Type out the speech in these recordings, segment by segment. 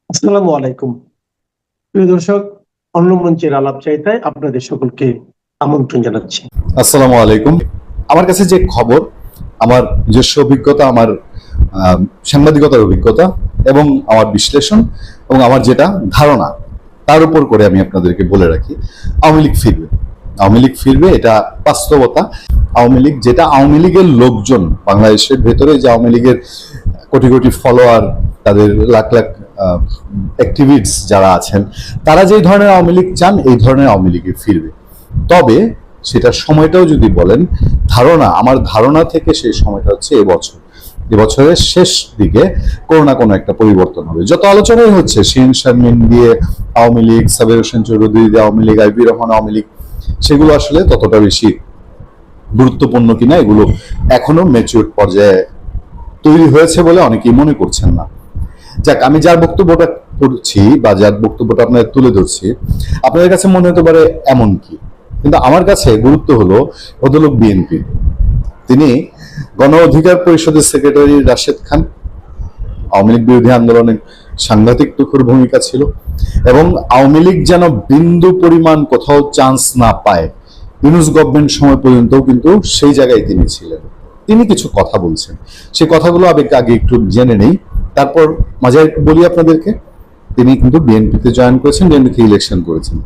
আসসালামু আলাইকুম। প্রিয় দর্শক, অন্য মঞ্চের আলাপ চাইতায় আপনাদের সকলকে আমন্ত্রণ জানাচ্ছি। আসসালামু আলাইকুম। আমার কাছে যে খবর, আমার নিজস্ব অভিজ্ঞতা, আমার সাংবাদিকতার অভিজ্ঞতা এবং আমার বিশ্লেষণ এবং আমার যেটা ধারণা, তার উপর করে আমি আপনাদেরকে বলে রাখি, আওয়ামী লীগ ফিরবে। আওয়ামী লীগ ফিরবে, এটা বাস্তবতা। আওয়ামী লীগ, যেটা আওয়ামী লীগের লোকজন, বাংলাদেশের ভেতরে যে আওয়ামী লীগের কোটি কোটি ফলোয়ার, তাদের লাখ লাখ অ্যাক্টিভিস্ট যারা আছেন, তারা যে ধরনের আওয়ামী লীগ চান, এই ধরনের আওয়ামী লীগে ফিরবে। তবে সেটার সময়টাও যদি বলেন, আমার ধারণা থেকে সেই সময়টা হচ্ছে এবছরের শেষ দিকে কোনো না কোনো একটা পরিবর্তন হবে। যত আলোচনাই হচ্ছে শিরিন শারমিন দিয়ে আওয়ামী লীগ, সাবের হোসেন চৌধুরী দিয়ে আওয়ামী লীগ, আইবি রহমান আওয়ামী লীগ, সেগুলো আসলে ততটা বেশি গুরুত্বপূর্ণ কিনা, এগুলো এখনো ম্যাচিউর পর্যায়ে তৈরি হয়েছে বলে অনেকেই মনে করছেন না। যাক, আমি যার বক্তব্যটা করছি বা যার বক্তব্যটা আপনাদের তুলে ধরছি, আপনাদের কাছে মনে হতে পারে এমন কি, কিন্তু আমার কাছে গুরুত্ব হলো ভদ্রলোক বিএনপি। তিনি গণ অধিকার পরিষদের সেক্রেটারি রাশেদ খান, আওয়ামী লীগ বিরোধী আন্দোলনের সাংঘাতিক তুখুর ভূমিকা ছিল, এবং আওয়ামী লীগ যেন বিন্দু পরিমাণ কোথাও চান্স না পায়, ইউনূস গভর্নমেন্ট সময় পর্যন্ত কিন্তু সেই জায়গায় তিনি ছিলেন। তিনি কিছু কথা বলছেন, সেই কথাগুলো আগে একটু জেনে নেই, তারপর মাঝে একটু বলি আপনাদেরকে। তিনি কিন্তু বিএনপিতে জয়েন করেছেন, বিএনপিতে ইলেকশন করেছেন,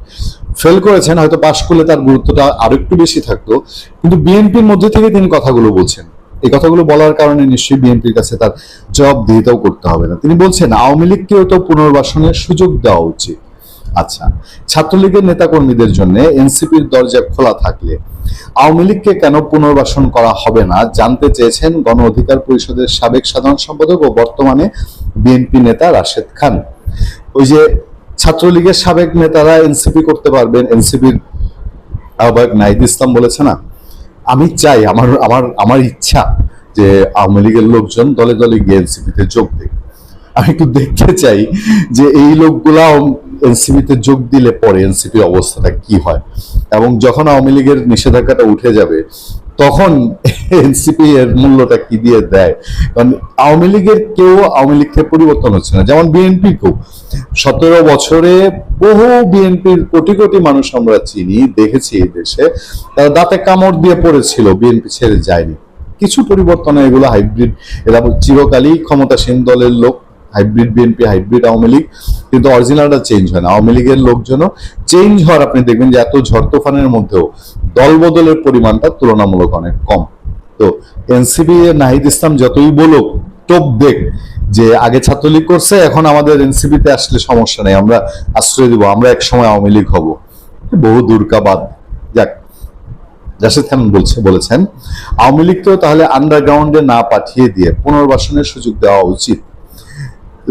ফেল করেছেন। হয়তো পাশ করলে তার গুরুত্বটা আরো একটু বেশি থাকতো, কিন্তু বিএনপির মধ্যে থেকে তিনি কথাগুলো বলছেন। এই কথাগুলো বলার কারণে নিশ্চয়ই বিএনপির কাছে তার জবাবদিহিতাও করতে হবে না। তিনি বলছেন আওয়ামী লীগকেও তো পুনর্বাসনের সুযোগ দেওয়া উচিত। আচ্ছা, ছাত্রলীগের নেতাকর্মীদের জন্য এনসিপির দরজা খোলা থাকলে আওয়ামী লীগকে কেন পুনর্বাসন করা হবে না জানতে চেয়েছেন গণ অধিকার পরিষদের সাবেক সাধারণ সম্পাদক ও বর্তমানে বিএনপি নেতা রাশেদ খান। ওই যে ছাত্রলীগের সাবেক নেতারা এনসিপি করতে পারবেন, এনসিপির আহ্বায়ক নাহিদ ইসলাম বলেছে না, আমি চাই, আমার আমার আমার ইচ্ছা যে আওয়ামী লীগের লোকজন দলে দলে গিয়ে এনসিপিতে যোগ দেয়। আমি একটু দেখতে চাই যে এই লোকগুলা এনসিপিতে যোগ দিলে পরে এনসিপির অবস্থাটা কি হয়, এবং যখন আওয়ামী লীগের নিষেধাজ্ঞাটা উঠে যাবে তখন এনসিপি এর মূল্যটা কি দিয়ে দেয়। কারণ আওয়ামী লীগের কেউ আওয়ামী লীগ থেকে পরিবর্তন হচ্ছে না, যেমন বিএনপি কেউ 17 বছরে বহু বিএনপির কোটি কোটি মানুষ আমরা চিনি, দেখেছি এই দেশে, তারা দাঁতে কামড় দিয়ে পড়েছিল, বিএনপি ছেড়ে যায়নি। কিছু পরিবর্তন, এগুলো হাইব্রিড, এরা চিরকালই ক্ষমতাসীন দলের লোক, hybrid BNP, hybrid Awami League, কিন্তু অরিজিনালটা চেঞ্জ হয় না। আওয়ামী লীগের লোকজনও চেঞ্জ হওয়ার, আপনি দেখবেন যে এত ঝড় তুফানের মধ্যেও দল বদলের পরিমাণটা তুলনামূলক অনেক কম। তো এনসিপি নাহিদ ইসলাম যতই বলুক, টোপ দেখ যে আগে ছাত্রলীগ করছে, এখন আমাদের এনসিপিতে আসলে সমস্যা নেই, আমরা আশ্রয় দিব, আমরা এক সময় আওয়ামী লীগ হব, বহু দূরকাবাদ। যাক, রাশেদ খান বলেছেন আওয়ামী লীগকেও তাহলে আন্ডারগ্রাউন্ডে না পাঠিয়ে দিয়ে পুনর্বাসনের সুযোগ দেওয়া উচিত।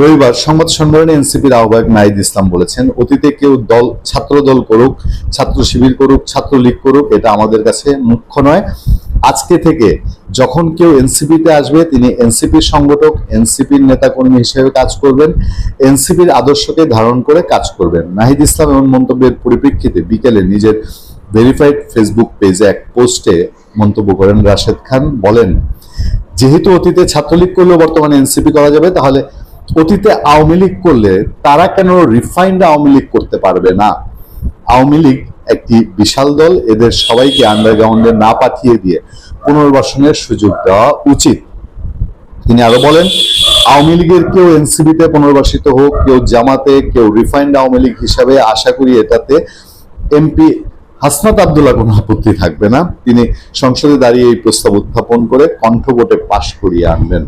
রবিবার সংবাদ সম্মেলনে এনসিপির আহ্বায়ক নাহিদ ইসলাম বলেছেন, অতীতে কেউ ছাত্র দল করুক, ছাত্র শিবির করুক, ছাত্রলীগ করুক, এটা আমাদের কাছে মুখ্য নয়। আজকে থেকে যখন কেউ এনসিপিতে আসবে, তিনি এনসিপির সংগঠক, এনসিপির নেতাকর্মী হিসেবে কাজ করবেন, এনসিপির আদর্শকে ধারণ করে কাজ করবেন। নাহিদ ইসলাম এমন মন্তব্যের পরিপ্রেক্ষিতে বিকেলে নিজের ভেরিফাইড ফেসবুক পেজে এক পোস্টে মন্তব্য করেন রাশেদ খান। বলেন, যেহেতু অতীতে ছাত্রলীগ করলেও বর্তমানে এনসিপি করা যাবে, তাহলে অতীতে আওয়ামী লীগ করলে তারা কেন রিফাইন্ড আওয়ামী লীগ করতে পারবে না? আওয়ামী লীগ একটি বিশাল দল, এদের সবাইকে আন্ডারগ্রাউন্ডে না পাঠিয়ে দিয়ে পুনর্বাসনের সুযোগ দেওয়া উচিত। তিনি আরো বলেন, আওয়ামী লীগের কেউ এনসিপিতে পুনর্বাসিত হোক, কেউ জামাতে, কেউ রিফাইন্ড আওয়ামী লীগ হিসাবে, আশা করি এটাতে এমপি হাসনাত আব্দুল্লাহ কোনো আপত্তি থাকবে না। তিনি সংসদে দাঁড়িয়ে এই প্রস্তাব উত্থাপন করে কণ্ঠভোটে পাশ করিয়ে আনবেন।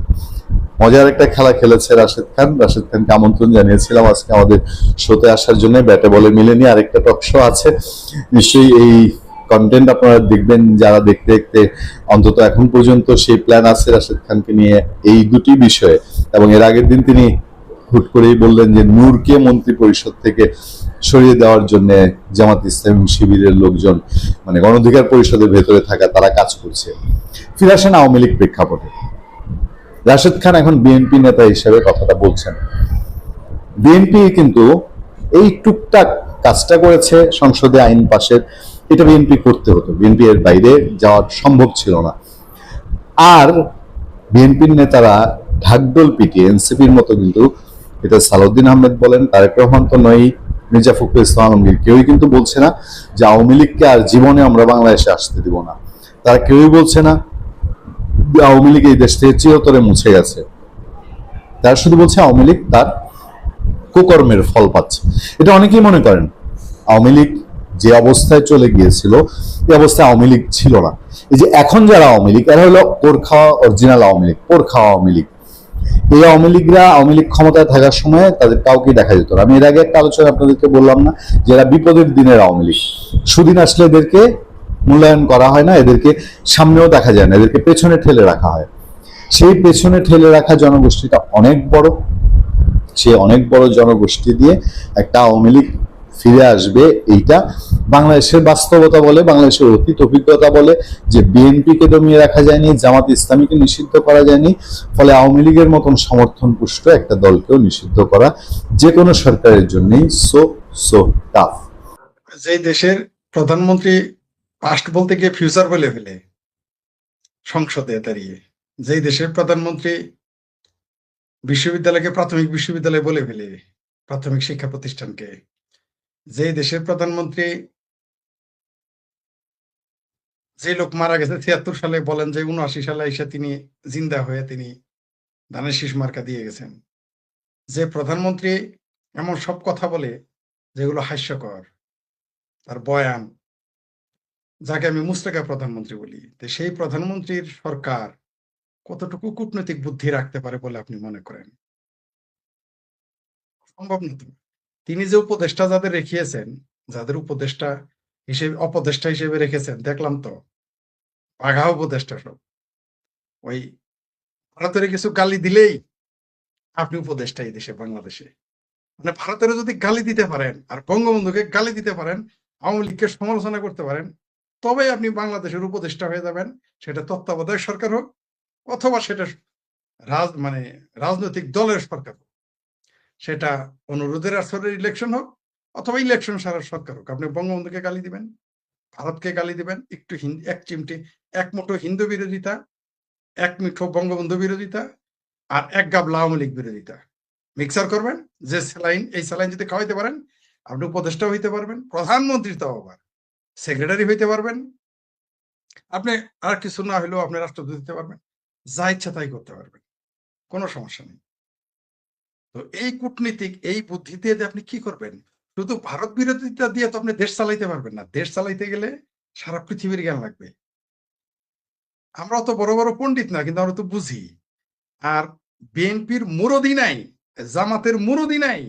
মজার একটা খেলা খেলেছে রাশেদ খান। রাশেদ খানকে আমন্ত্রণ জানিয়েছিলাম আজকে আমাদের শোতে আসার জন্য, ব্যাটে বলে মিলেনি, আরেকটা টক শো আছে, নিশ্চয়ই এই কন্টেন্ট আপনারা দেখবেন যারা দেখতে দেখতে, অন্তত এখন পর্যন্ত সেই প্ল্যান আছে রাশেদ খানকে নিয়ে এই দুটি বিষয়ে। এবং এর আগের দিন তিনি হুট করেই বললেন যে নূরকে মন্ত্রী পরিষদ থেকে সরিয়ে দেওয়ার জন্য জামাত ইসলাম শিবিরের লোকজন, মানে গণ অধিকার পরিষদের ভেতরে থাকা, তারা কাজ করছে। ফিরে আসেন আওয়ামী লীগ প্রেক্ষাপটে। রাশেদ খান এখন বিএনপি নেতা হিসেবে কথাটা বলছেন। বিএনপি কিন্তু এই টুকটাক কাজটা করেছে, সংসদে আইন পাশের, এটা বিএনপি করতে হতো, বিএনপি এর বাইরে যাওয়া সম্ভব ছিল না। আর বিএনপির নেতারা ঢাকঢোল পিটিয়ে এনসিপির মতো কিন্তু এটা সালাউদ্দিন আহমেদ বলেন, তারেক রহমান তো নয়, মির্জা ফখরুল ইসলাম আলমগীর, কেউই কিন্তু বলছে না যে আওয়ামী লীগকে আর জীবনে আমরা বাংলাদেশে আসতে দিব না। তারা কেউই বলছে না যে আওয়ামী লীগ এই দেশ থেকে চিরতরে মুছে গেছে। তারা শুধু বলছে আওয়ামী লীগ তার কুকর্মের ফল পাচ্ছে। এটা অনেকেই মনে করেন আওয়ামী লীগ যে অবস্থায় চলে গিয়েছিল এই অবস্থায় আওয়ামী লীগ ছিল না। এই যে এখন যারা আওয়ামী লীগ, এরা হলো পোর খাওয়া অরিজিনাল আওয়ামী লীগ, পোর খাওয়া আওয়ামী লীগ। এই আওয়ামী লীগরা আওয়ামী লীগ ক্ষমতায় থাকার সময় তাদের কাউকে দেখা যেত না। আমি এর আগে একটা আলোচনা আপনাদেরকে বললাম না, যারা বিপদের দিনের আওয়ামী লীগ, সুদিন আসলে এদেরকে মূল্যায়ন করা হয় না, এদেরকে সামনেও দেখা যায় না, এদেরকে পেছনে ঠেলে রাখা হয়। সেই পেছনে ঠেলে রাখা জনগোষ্ঠীটা অনেক বড়, সে অনেক বড় জনগোষ্ঠী দিয়ে একটা আওয়ামী লীগ ফিরে আসবে। এইটা বাংলাদেশের বাস্তবতা বলে, বাংলাদেশের অতীত অভিজ্ঞতা বলে যে বিএনপিকে দমিয়ে রাখা যায়নি, জামাত ইসলামীকে নিষিদ্ধ করা যায়নি, ফলে আওয়ামী লীগের মতন সমর্থন পুষ্ট একটা দলকেও নিষিদ্ধ করা যে কোনো সরকারের জন্যই সো টাফ। যে দেশের প্রধানমন্ত্রী পাস্ট বলতে গিয়ে ফিউচার বলে ফেলে সংসদে দাঁড়িয়ে, যেই দেশের প্রধানমন্ত্রী বিশ্ববিদ্যালয়কে প্রাথমিক বিশ্ববিদ্যালয় বলে ফেলে, প্রাথমিক শিক্ষা প্রতিষ্ঠানকে, যে দেশের প্রধানমন্ত্রী, যে লোক মারা গেছে ৭৬ সালে, বলেন যে ৭৯ সালে এসে তিনি জিন্দা হয়ে তিনি ধানের শীষ মার্কা দিয়ে গেছেন, যে প্রধানমন্ত্রী এমন সব কথা বলে যেগুলো হাস্যকর, তার বয়ান, যাকে আমি মুস্তাকা প্রধানমন্ত্রী বলি, তো সেই প্রধানমন্ত্রীর সরকার কতটুকু কূটনৈতিক বুদ্ধি রাখতে পারে বলে আপনি মনে করেন? সম্ভব না তো। তিনি যে উপদেষ্টা যাদের রেখিয়েছেন, যাদের উপদেষ্টা হিসেবে অপদেষ্টা হিসেবে রেখেছেন, দেখলাম তো বাঘা উপদেষ্টা সব। ওই ভারতের কিছু গালি দিলেই আপনি উপদেষ্টা এই দেশে, বাংলাদেশে। মানে ভারতের যদি গালি দিতে পারেন আর বঙ্গবন্ধুকে গালি দিতে পারেন, আওয়ামী লীগকে সমালোচনা করতে পারেন, তবে আপনি বাংলাদেশের উপদেষ্টা হয়ে যাবেন। সেটা তত্ত্বাবধায়ক সরকার হোক অথবা সেটা মানে রাজনৈতিক দলের সরকার হোক, সেটা অনুরোধের আসরের ইলেকশন হোক অথবা ইলেকশন সারার সরকার হোক, আপনি বঙ্গবন্ধুকে গালি দিবেন, ভারতকে গালি দিবেন, একটু এক চিমটি, এক মুঠো হিন্দু বিরোধিতা, এক মুঠো বঙ্গবন্ধু বিরোধিতা, আর এক গাবলা আওয়ামী লীগ বিরোধিতা মিক্সার করবেন। যে স্যালাইন, এই স্যালাইন যদি খাওয়াইতে পারেন, আপনি উপদেষ্টা হইতে পারবেন, প্রধানমন্ত্রী তো আবার সেক্রেটারি হইতে পারবেন, আপনি আর কিছু না হলেও আপনি রাষ্ট্রদূত দিতে পারবেন, যা ইচ্ছা তাই করতে পারবেন, কোনো সমস্যা নেই। তো এই কূটনীতিক, এই বুদ্ধি দিয়ে আপনি কি করবেন? শুধু ভারত বিরোধিতা দিয়ে তো আপনি দেশ চালাইতে পারবেন না। দেশ চালাইতে গেলে সারা পৃথিবীর জ্ঞান লাগবে। আমরা তো বড় বড় পণ্ডিত না, কিন্তু আমরা তো বুঝি। আর বিএনপির মুরদি নাই, জামাতের মুরদি নাই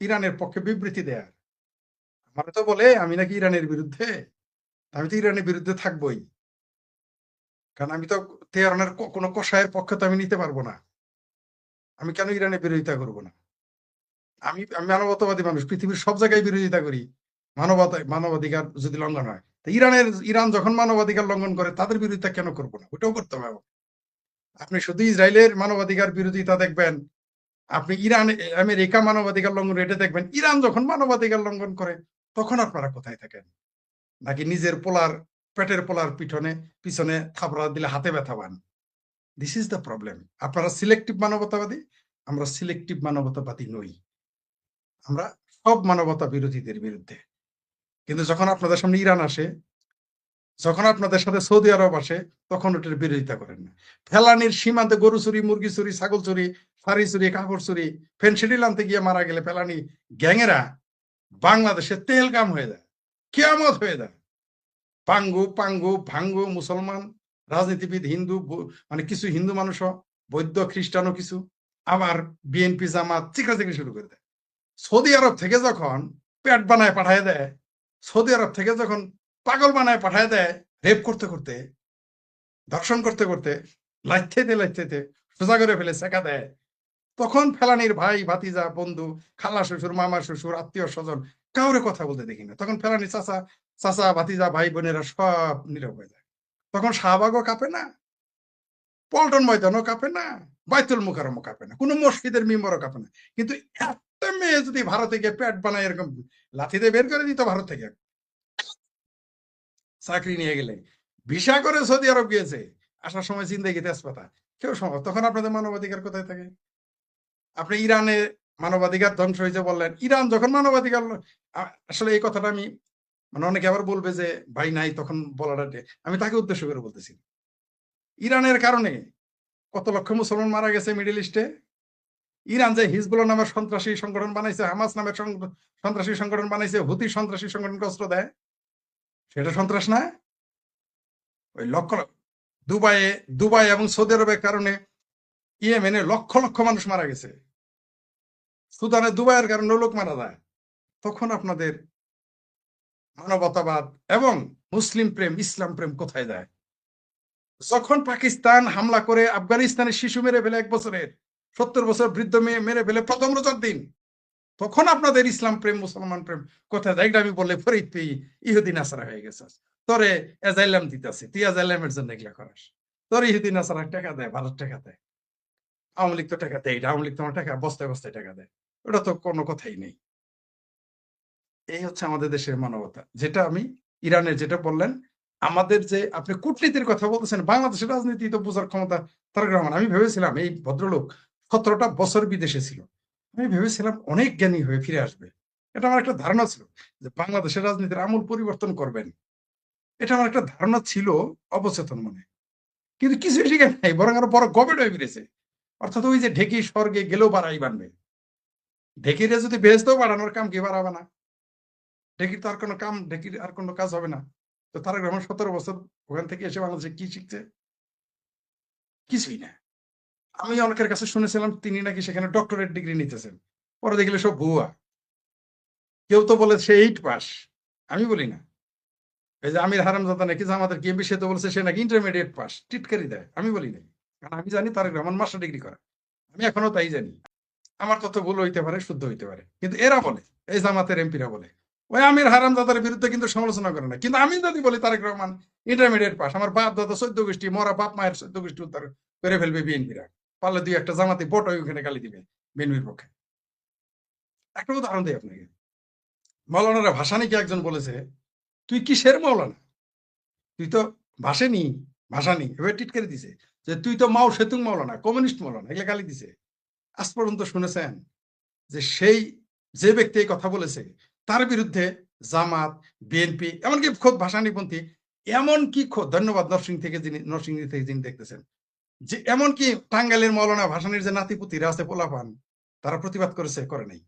ইরানের পক্ষে বিবৃতি দেয়া। আমার তো বলে আমি নাকি ইরানের বিরুদ্ধে, আমি তো ইরানের বিরুদ্ধে থাকবোই, কারণ আমি তো তেহরানের কোনো কষায়ের পক্ষে তো আমি নিতে পারবো না। আমি কেন ইরানের বিরোধিতা করবো না? আমি আমি মানবতাবাদী মানুষ, পৃথিবীর সব জায়গায় বিরোধিতা করি মানবাধিকার যদি লঙ্ঘন হয়। তো ইরান যখন মানবাধিকার লঙ্ঘন করে, তাদের বিরোধিতা কেন করবো না? ওটাও করতে হবে। আপনি শুধু ইসরায়েলের মানবাধিকার বিরোধিতা দেখবেন, আপনি আমেরিকা মানবাধিকার লঙ্ঘন এটা দেখবেন। ইরান যখন মানবাধিকার লঙ্ঘন করে, তখন আপনারা কোথায় থাকেন? নাকি নিজের পেটের পোলার পিছনে থাপড়া দিলে হাতে ব্যথা পান? This is the problem. আপনারা সিলেক্টিভ মানবতাবাদী, আমরা সিলেক্টিভ মানবতাবাদী নই। আমরা সব মানবতা বিরোধীদের বিরুদ্ধে। কিন্তু যখন আপনাদের সামনে ইরান আসে, যখন আপনাদের সাথে সৌদি আরব আসে, তখন ওটার বিরোধিতা করেন না। ফেলানির সীমান্তে গরু চুরি, মুরগি চুরি, ছাগল চুরি, শাড়ি চুরি, কাপড় চুরি, ফেনসিডিল আনতে গিয়ে মারা গেলে ফেলানি গ্যাংয়েরা বাংলাদেশে তেল কাম হয়ে যায়, কিয়ামত হয়ে যায়। ভাঙ্গু মুসলমান, রাজনীতিবিদ হিন্দু, মানে কিছু হিন্দু মানুষও, বৌদ্ধ খ্রিস্টানও কিছু, আবার বিএনপি জামাত চিকরাচিকরি শুরু করে দেয়। সৌদি আরব থেকে যখন পেট বানায় পাঠায় দেয়, সৌদি আরব থেকে যখন পাগল বানায় পাঠায় দেয়, রেপ করতে করতে, ধর্ষণ করতে করতে, লাইতে সোজা করে ফেলে শেখা দেয়, তখন ফেলানির ভাই ভাতিজা বন্ধু খালা শ্বশুর মামা শ্বশুর আত্মীয় স্বজন কাউরে কথা বলতে দেখি না। তখন ফেলানির চাচা ভাতিজা ভাই বোনেরা সব নীরব হয়ে যায়। তখন শাহবাগও কাঁপে না, পল্টন ময়দানও কাঁপে না, বাইতুল মুকাররমও কাঁপে না, কোনো মসজিদের মিম্বরও কাঁপে না। কিন্তু একটা মেয়ে যদি ভারতে গিয়ে পেট বানায় এরকম লাথিতে বের করে দিত, ভারত থেকে চাকরি নিয়ে গেলে, ভিসা করে সৌদি আরব গিয়েছে, আসার সময় জিন্দেগি তেজপাতা, কেউ সম্ভব। তখন আপনাদের মানবাধিকার কোথায় থাকে? আপনি ইরানে মানবাধিকার ধ্বংস হয়েছে বললেন, ইরান যখন মানবাধিকার আসলে এই কথাটা আমি মানে অনেকে আবার বলবে যে ভাই নাই তখন বলাটা আমি তাকে উদ্দেশ্য করে বলতেছি। ইরানের কারণে কত লক্ষ মুসলমান মারা গেছে মিডল ইস্টে। ইরান যে হিজবুল্লাহ নামের সন্ত্রাসী সংগঠন বানাইছে, হামাস নামের সন্ত্রাসী সংগঠন বানাইছে, হুতি সন্ত্রাসী সংগঠনকে অস্ত্র দেয়, সেটা সন্ত্রাস না? ওই দুবাইয়ে দুবাই এবং সৌদি আরবের কারণে ইয়েমেনে লক্ষ লক্ষ মানুষ মারা গেছে, সুদানে দুবাইয়ের কারণে লোক মারা যায়। তখন আপনাদের মানবতাবাদ এবং মুসলিম প্রেম, ইসলাম প্রেম কোথায় যায়? যখন পাকিস্তান হামলা করে আফগানিস্তানের শিশু মেরে ফেলে 1 বছরের, 70 বছর বৃদ্ধ মেয়ে মেরে ফেলে প্রথম রোজার দিন, তখন আপনাদের ইসলাম প্রেম, মুসলমান প্রেম কোথায় যায়? এটা আমি বললে ফরিদ তুই ইহুদি নাসারা হয়ে গেছিস, তোরে এজাইলাম দিতেছে, তুই এজাইলামের জন্য এগুলা করাস, তোর ইহুদি নাসারা টাকা দেয়, ভারত টাকা দেয়, আওয়ামী লীগ তো টাকা দেয়, আওয়ামী লীগ তোমার টাকা বস্তায় বস্তায় টাকা দেয়, ওটা তো কোনো কথাই নেই। এই হচ্ছে আমাদের দেশের মানবতা। যেটা আমি ইরানের যেটা বললেন, আমাদের যে আপনি কূটনীতির কথা বলতেছেন, বাংলাদেশের রাজনীতি তো বোঝার ক্ষমতা তারেক রহমান। আমি ভেবেছিলাম এই ভদ্রলোক 17টা বছর বিদেশে ছিল, আমি ভেবেছিলাম অনেক জ্ঞানী হয়ে ফিরে আসবে। এটা আমার একটা ধারণা ছিল যে বাংলাদেশের রাজনীতির আমূল পরিবর্তন করবেন, এটা আমার একটা ধারণা ছিল অবচেতন মনে। কিন্তু কিছু শিখে নাই, বরং আরো বড় গবেট হয়ে ফিরেছে। অর্থাৎ ওই যে ঢেকি স্বর্গে গেলেও বাড়াই বানবে, ঢেকিরে যদি বেহেস্তেও বাড়ানোর কাম কি বাড়াবে না? ঢেকির তো আর কোনো কাম, ঢেকির আর কোনো কাজ হবে না। তো তারেক রহমান 17 বছর ওখান থেকে এসে বাংলাদেশে কি শিখছে? কিছুই না। আমি অনেকের কাছে শুনেছিলাম তিনি নাকি সেখানে ডক্টরেট ডিগ্রি নিতেছেন, পরে দেখলে সব ভুয়া। কেউ তো বলে সে 8 পাস, আমি বলি না। এই যে আমির হারামজাদা নাকি আমাদের কেএমপি, সে তো বলছে সে নাকি ইন্টারমিডিয়েট পাস, টিটকারি দেয়, আমি বলি নাই। কারণ আমি জানি তারেক রহমান মাস্টার ডিগ্রি করা, আমি এখনো তাই জানি। আমার তথ্য ভুল হইতে পারে, শুদ্ধ হইতে পারে, কিন্তু এরা বলে, এই জামাতের এমপিরা বলে ওই আমির হারামজাদার বিরুদ্ধে কিন্তু সমালোচনা করে না। কিন্তু আমি যদি বলি তারেক রহমান ইন্টারমিডিয়েট পাস, আমার বাপ দাদা 14 গোষ্ঠী মরা বাপ মায়ের 14 গোষ্ঠী উদ্ধার করে ফেলবে বিএনপিরা, পারলে 2-1টা জামাতি ভোট ওখানে গালি দিবে বিএনপির পক্ষে। একটা উদাহরণ দিই আপনাকে, মৌলানারা ভাসানীকে একজন বলেছে তুই কিসের মৌলানা, তুই তো ভাসেনি, ভাসানি এবার টিটকারি দিছে যে তুই তো মাও সেতুং মৌলানা, কমিউনিস্ট মৌলানা, এগুলো গালি দিছে। আজ পর্যন্ত শুনেছেন যে সেই যে ব্যক্তি এই কথা বলেছে তার বিরুদ্ধে জামাত, বিএনপি, এমনকি খোদ ভাসানীপন্থী, এমনকি খোদ ধন্যবাদ নরসিংদী থেকে যিনি দেখতেছেন, যে এমনকি টাঙ্গাইলের মৌলানা ভাসানীর যে নাতিপুতিরা আছে পোলাপান, তারা প্রতিবাদ করেছে? করে নাই,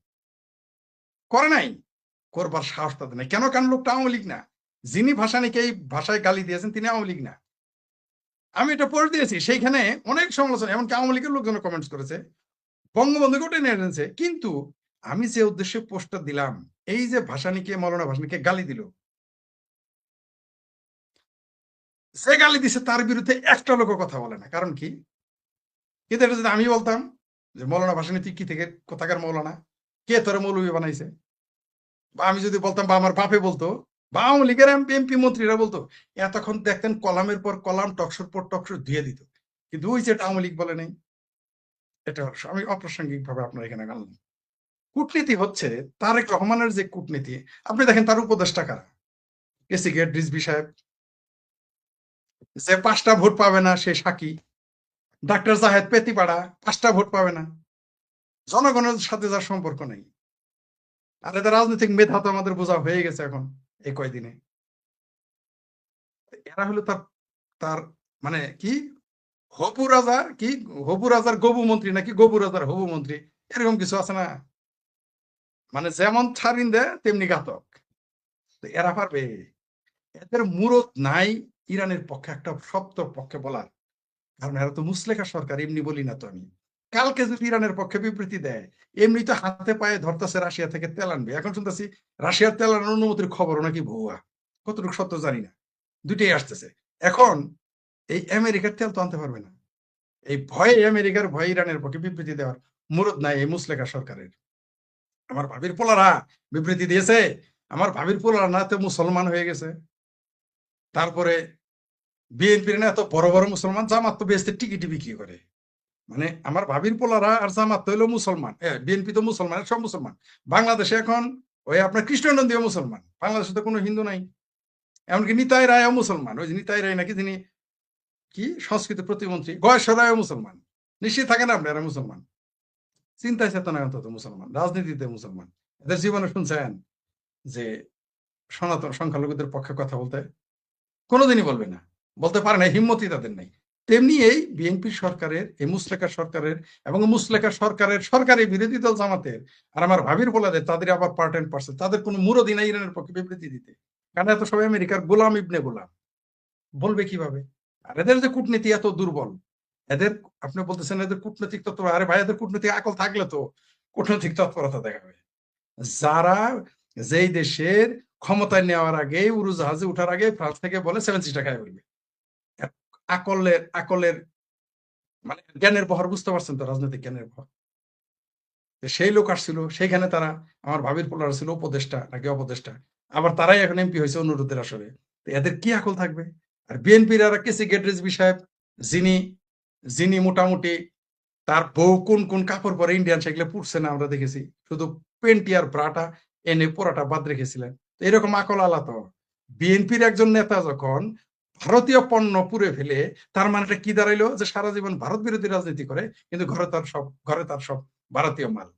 করে নাই, করবার সাহস তাদের নাই। কেন? কারণ লোকটা আওয়ামী লীগ না। যিনি ভাসানীকে এই ভাষায় গালি দিয়েছেন তিনি আওয়ামী লীগ না। আমি এটা পড়ে দিয়েছি, সেইখানে অনেক সমালোচনা, এমনকি আওয়ামী লীগের লোকজন কমেন্টস করেছে, বঙ্গবন্ধুকে টেনে এনেছে। কিন্তু আমি যে উদ্দেশ্যে পোস্টটা দিলাম, এই যে ভাসানীকে, মৌলানা ভাসানীকে গালি দিল, যে গালি দিছে তার বিরুদ্ধে একটা লোক কথা বলে না। কারণ কি? কিন্তু এটা যদি আমি বলতাম যে মৌলানা ভাসানী তুই কি থেকে কোথাকার মৌলানা, কে তোর মৌলবী বানাইছে, বা আমি যদি বলতাম, বা আমার বাপে বলতো, বা আওয়ামী লীগের এমপি মন্ত্রীরা বলতো, এতক্ষণ দেখতেন কলামের পর কলাম, টকশোর পর টকশোর ধুয়ে দিত। কিন্তু ওই যে আওয়ামী লীগ বলে নেই, এটা আমি অপ্রাসঙ্গিক ভাবে আপনার এখানে আনলাম। কূটনীতি হচ্ছে তারেক রহমানের যে কূটনীতি, আপনি দেখেন তার উপদেষ্টা কারা? এসিগেট রিজভী সাহেব, যে 5টা ভোট পাবে না সে সাকি, ডাক্তার জাহেদ পেতিপাড়া 5টা ভোট পাবে না, জনগণের সাথে যার সম্পর্ক নেই। আর এদের রাজনৈতিক মেধা তো আমাদের বোঝা হয়ে গেছে এখন এই কয়দিনে। এরা হলো তার তার মানে কি, হবু রাজার কি, হবু রাজার গবু মন্ত্রী নাকি গবু রাজার হবু মন্ত্রী, এরকম কিছু আছে না? মানে যেমন ছাড়িন দেয় তেমনি ঘাতক। তো এরা পারবে? এদের মুরত নাই ইরানের পক্ষে একটা শব্দ পক্ষে বলার। কারণ এরা তো মুসলেখা সরকার, এমনি বলি না তো আমি। কালকে যদি ইরানের পক্ষে বিবৃতি দেয়, এমনি তো হাতে পায়ে ধরতেছে রাশিয়া থেকে তেল আনবে। এখন শুনতেছি রাশিয়ার তেল আনার অনুমতির খবরও নাকি ভুয়া, কতটুকু সত্য জানি না, দুইটাই আসতেছে। এখন এই আমেরিকার তেল তো আনতে পারবে না, এই ভয়ে, আমেরিকার ভয়ে ইরানের পক্ষে বিবৃতি দেওয়ার মুরদ নাই এই মুসলেখা সরকারের। আমার ভাবির পোলারা বিবৃতি দিয়েছে, আমার ভাবির পোলারা না তো মুসলমান হয়ে গেছে। তারপরে বিএনপির না এত বড় বড় মুসলমান, জামাত তো বেহেশতের টিকিটি বিক্রি করে। মানে আমার ভাবির পোলারা আর জামাত তো হইলো মুসলমান, বিএনপি তো মুসলমান, সব মুসলমান। বাংলাদেশে এখন ওই আপনার কৃষ্ণনন্দীয় মুসলমান, বাংলাদেশে তো কোনো হিন্দু নাই। এমনকি নিতাই রায়ও মুসলমান, ওই যে নিতাই রায় নাকি যিনি কি সংস্কৃতি প্রতিমন্ত্রী, গয়েশ্বর রায়ও মুসলমান। নিশ্চিত থাকেন আপনি এরা মুসলমান। চিন্তায় চেতনা অন্তত মুসলমান, রাজনীতিতে মুসলমান। এদের জীবনে শুনছেন যে সনাতন সংখ্যালঘুদের পক্ষে কথা বলতে? কোনোদিনই বলবে না, বলতে পারে না, হিম্মতই তাদের নাই। তেমনি এই বিএনপি সরকারের, এই মুসলেকা সরকারের এবং মুসলেকা সরকারের সরকারি বিরোধী দল জামাতের আর আমার ভাবির বলাদের, তাদের আবার পার্ট এন্ড পার্সেল, তাদের কোনো মুরদি নাই ইরানের পক্ষে বিবৃতি দিতে, কারণ এত সবাই আমেরিকার গোলাম ইবনে গোলাম, বলবে কিভাবে? আর এদের যে কূটনীতি এত দুর্বল, এদের, আপনি বলতেছেন এদের কূটনৈতিক তৎপর, আরে ভাই এদের কূটনৈতিক আকল থাকলে তো কূটনৈতিক তৎপরতা দেখাবে। যারা যেই দেশের ক্ষমতায় নেওয়ার আগে, উড়োজাহাজে উঠার আগে ফ্রান্স থেকে বলে 7 সিটা খায় বলবে। আকলের আকলের মানে জ্ঞানের বহর বুঝতে পারছেন তো, রাজনৈতিক জ্ঞানের বহর। সেই লোক আসছিল, সেইখানে তারা, আমার ভাবির পোলার ছিল উপদেষ্টা নাকি অপদেষ্টা, আবার তারাই এখন এমপি হয়েছে অনুরোধের আসরে। এদের কি আকল থাকবে? আর বিএনপির আর কেসি গেটরেজবি সাহেব, যিনি যিনি মোটামুটি তার বউ কোন কোন কাপড় পরে ইন্ডিয়ান, সেগুলো পুড়ছে না আমরা দেখেছি, শুধু পেন্টি আর ব্রাটা এনে পোড়াটা বাদ রেখেছিলেন। এরকম আকল আলা তো। বিএনপির একজন নেতা যখন ভারতীয় পণ্য পুড়ে ফেলে, তার মানেটা কি দাঁড়াইলো? যে সারা জীবন ভারত বিরোধী রাজনীতি করে, কিন্তু ঘরে তার সব ভারতীয় মাল।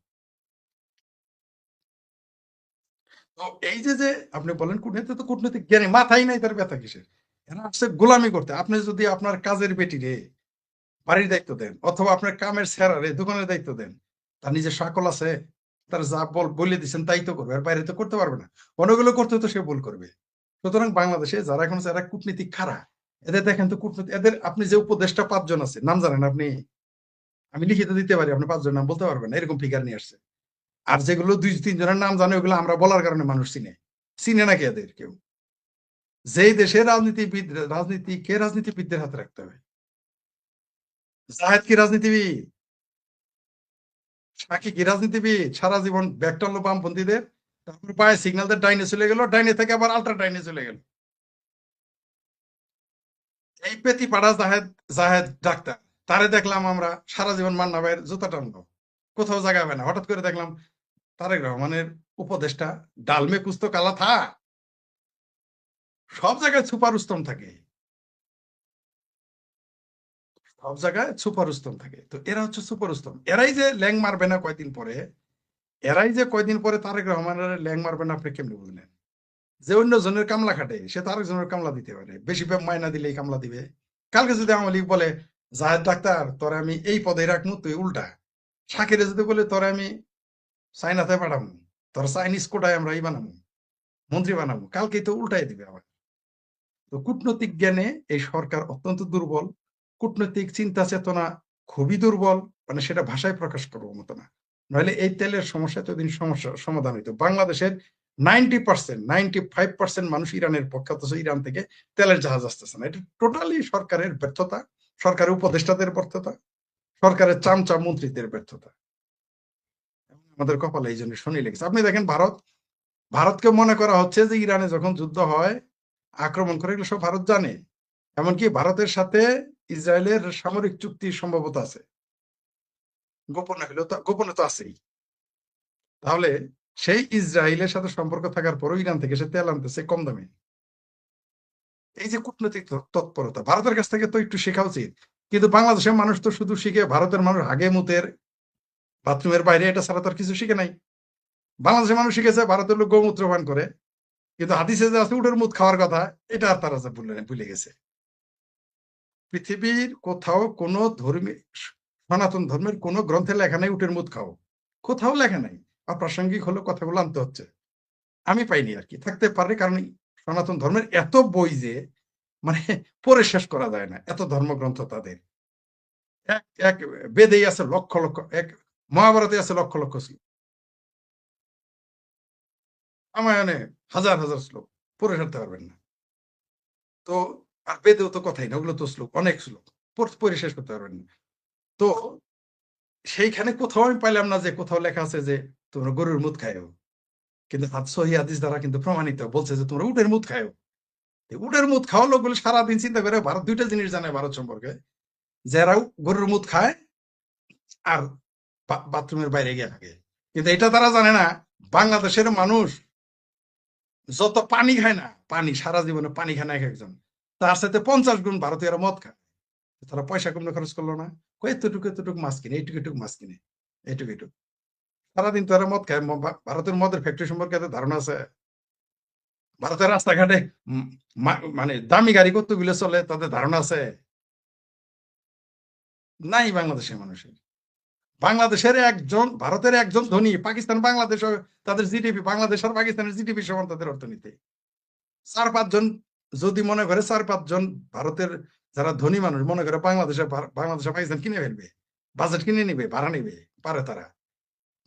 তো এই যে আপনি বলেন কূটনীতি, তো কূটনৈতিক জ্ঞানী মাথাই নাই, তার ব্যথা কিসের? এরা আসছে গোলামি করতে। আপনি যদি আপনার কাজের বেটি রে বাড়ির দায়িত্ব দেন, অথবা আপনার কামের স্যারারে দোকানের দায়িত্ব দেন, তার নিজের সকল আছে, তার যা বলে দিচ্ছেন তাই তো করবে, আর বাইরে তো করতে পারবে না। অন্যগুলো করতে তো সে ভুল করবে। সুতরাং বাংলাদেশে যারা এখন যারা কূটনীতিক খারাপ, এদের দেখেন তো কূটনীতি, এদের আপনি যে উপদেষ্টা 5 জন আছে, নাম জানেন আপনি? আমি লিখিত দিতে পারি, আপনি 5 জন নাম বলতে পারবেন না, এরকম ফিগার নিয়ে আসছে। আর যেগুলো 2-3 জনের নাম জানে, ওগুলো আমরা বলার কারণে মানুষ চিনে নাকি এদের কেউ? যেই দেশের রাজনীতিবিদদের হাতে রাখতে হবে। জাহেদ কি রাজনীতিবিদ? সাকি কি রাজনীতিবিদ? সারা জীবন ব্যাগ টানলো বামপন্থীদের, তারপর পায়ে সিগন্যাল দিয়ে ডাইনে চলে গেল, ডাইনে থেকে আবার আল্ট্রা ডাইনে চলে গেল। এই পেতি পাড়া জাহেদ, জাহেদ ডাক্তার, তারে দেখলাম আমরা সারা জীবন মান্না ভাইয়ের জুতা টানলো, কোথাও জায়গা হয় না। হঠাৎ করে দেখলাম তারেক রহমানের উপদেষ্টা, ডালমে কুস্তো কালা থা, সব জায়গায় সুপার উস্তম থাকে, সব জায়গায় সুপার উস্তম থাকে। তো এরা হচ্ছে সুপার উস্তম। এরাই যে ল্যাং মারবে না কয়দিন পরে, এরাই যে কয়দিন পরে তারেক রহমানের ল্যাং মারবে না, আপনি কেমনি বুঝলেন? যে অন্য জনের কামলা খাটে, সে তো আরেকজনের কামলা দিতে পারে, বেশি মাইনা দিলেই কামলা দিবে। কালকে যদি আওয়ামী লীগ বলে জাহেদ ডাক্তার তোরে আমি এই পদে রাখবো, তুই উল্টা শাকিরে যদি বলে তোরে আমি চাইনাতে পাঠাবো, তোর চাইনিজ কোটায় আমরা বানাবো, মন্ত্রী বানাবো, কালকেই তো উল্টাই দিবে আবার। তো কূটনৈতিক জ্ঞানে এই সরকার অত্যন্ত দুর্বল, কূটনৈতিক চিন্তা চেতনা খুবই দুর্বল, মানে সেটা ভাষায় প্রকাশ করবো মতো না। নইলে এই তেলের সমস্যা এতদিন সমস্যা সমাধান হইতো। বাংলাদেশের 90%, 95% মানুষ ইরানের পক্ষে, অথচ ইরান থেকে তেলের জাহাজ আসতেছে না। এটা টোটালি সরকারের ব্যর্থতা, সরকারের উপদেষ্টাদের ব্যর্থতা, সরকারের চামচা মন্ত্রীদের ব্যর্থতা। আমাদের কপালে এই জন্য শনি লেগেছে। আপনি দেখেন ভারতকে মনে করা হচ্ছে যে ইরানে যখন যুদ্ধ হয়, আক্রমণ করে, এগুলো সব ভারত জানে। এমনকি ভারতের সাথে ইসরায়েলের সামরিক চুক্তি সম্ভবত আছে, গোপনে হলেও তো, গোপনে তো আছেই। তাহলে সেই ইসরায়েলের সাথে সম্পর্ক থাকার পরও ইরান থেকে সে তেল আনতেছে কম দামে। এই যে কূটনৈতিক তৎপরতা, ভারতের কাছ থেকে তো একটু শেখা উচিত। কিন্তু বাংলাদেশের মানুষ তো শুধু শিখে, ভারতের মানুষ হাগে মুতের বাথরুমের বাইরে, এটা ছাড়া তো আর কিছু শিখে নাই। বাংলাদেশের মানুষ শিখেছে ভারতের লোক গোমূত্র পান করে, কিন্তু হাদিসে যে আছে উটের মুদ খাওয়ার কথা, এটা আর তারা ভুলে গেছে। পৃথিবীর কোথাও কোনো সনাতন ধর্মের কোনো গ্রন্থে লেখা নাই উটের মুদ খাও, কোথাও লেখা নাই। অপ্রাসঙ্গিক হলো কথাগুলো আনতে হচ্ছে, আমি পাইনি আর কি, থাকতে পারে, কারণ সনাতন ধর্মের এত বই যে মানে পড়ে শেষ করা যায় না, এত ধর্মগ্রন্থ তাদের। এক এক বেদেই আছে লক্ষ লক্ষ, এক মহাভারতে আছে লক্ষ লক্ষ শ্লোক, রামায়ণে হাজার হাজার শ্লোক, পড়ে সারতে পারবেন না। তো আর বেদেও তো কথাই না, ওগুলো তো শ্লোক, অনেক শ্লোক, পড়ে শেষ করতে পারবেন না। তো সেইখানে কোথাও আমি পাইলাম না যে কোথাও লেখা আছে যে তোমরা গরুর মুদ খায়ও। কিন্তু সহি হাদিস দ্বারা কিন্তু প্রমাণিত, বলছে যে তোমরা উটের মুদ খায়ও। উটের মুদ খাওয়া লোকগুলো সারাদিন চিন্তা করে ভারত, দুইটা জিনিস জানে ভারত সম্পর্কে, যারা গরুর মুদ খায় আর বাথরুমের বাইরে গিয়ে থাকে। কিন্তু এটা তারা জানে না, বাংলাদেশের মানুষ যত পানি খায় না, পানি সারা জীবনে পানি খায় না এক একজন, তার সাথে 50 গুণ ভারতীয়রা মদ খায়। তারা পয়সা কমনে খরচ করলো না, এতটুকু এতটুকু মাছ কিনে, এইটুকু এটুকু মাছ কিনে। এইটুকু এইটুকু সারাদিন তো এরা মদ খায়। ভারতের মদের ফ্যাক্টরি সম্পর্কে এদের ধারণা আছে? ভারতের রাস্তাঘাটে মানে দামি গাড়ি কতগুলো চলে তাদের ধারণা আছে? নাই বাংলাদেশের মানুষের। ভারতের একজন ধনী, পাকিস্তান বাংলাদেশ তাদের জিডিপি, বাংলাদেশ আর পাকিস্তানের জিডিপি সমান তাদের অর্থনীতি। 4-5 জন যদি মনে করে 4-5 জন ভারতের যারা ধনী মানুষ মনে করে বাংলাদেশে পাকিস্তান কিনে ফেলবে, বাজেট কিনে নিবে, ভাড়া নিবে, পারে তারা।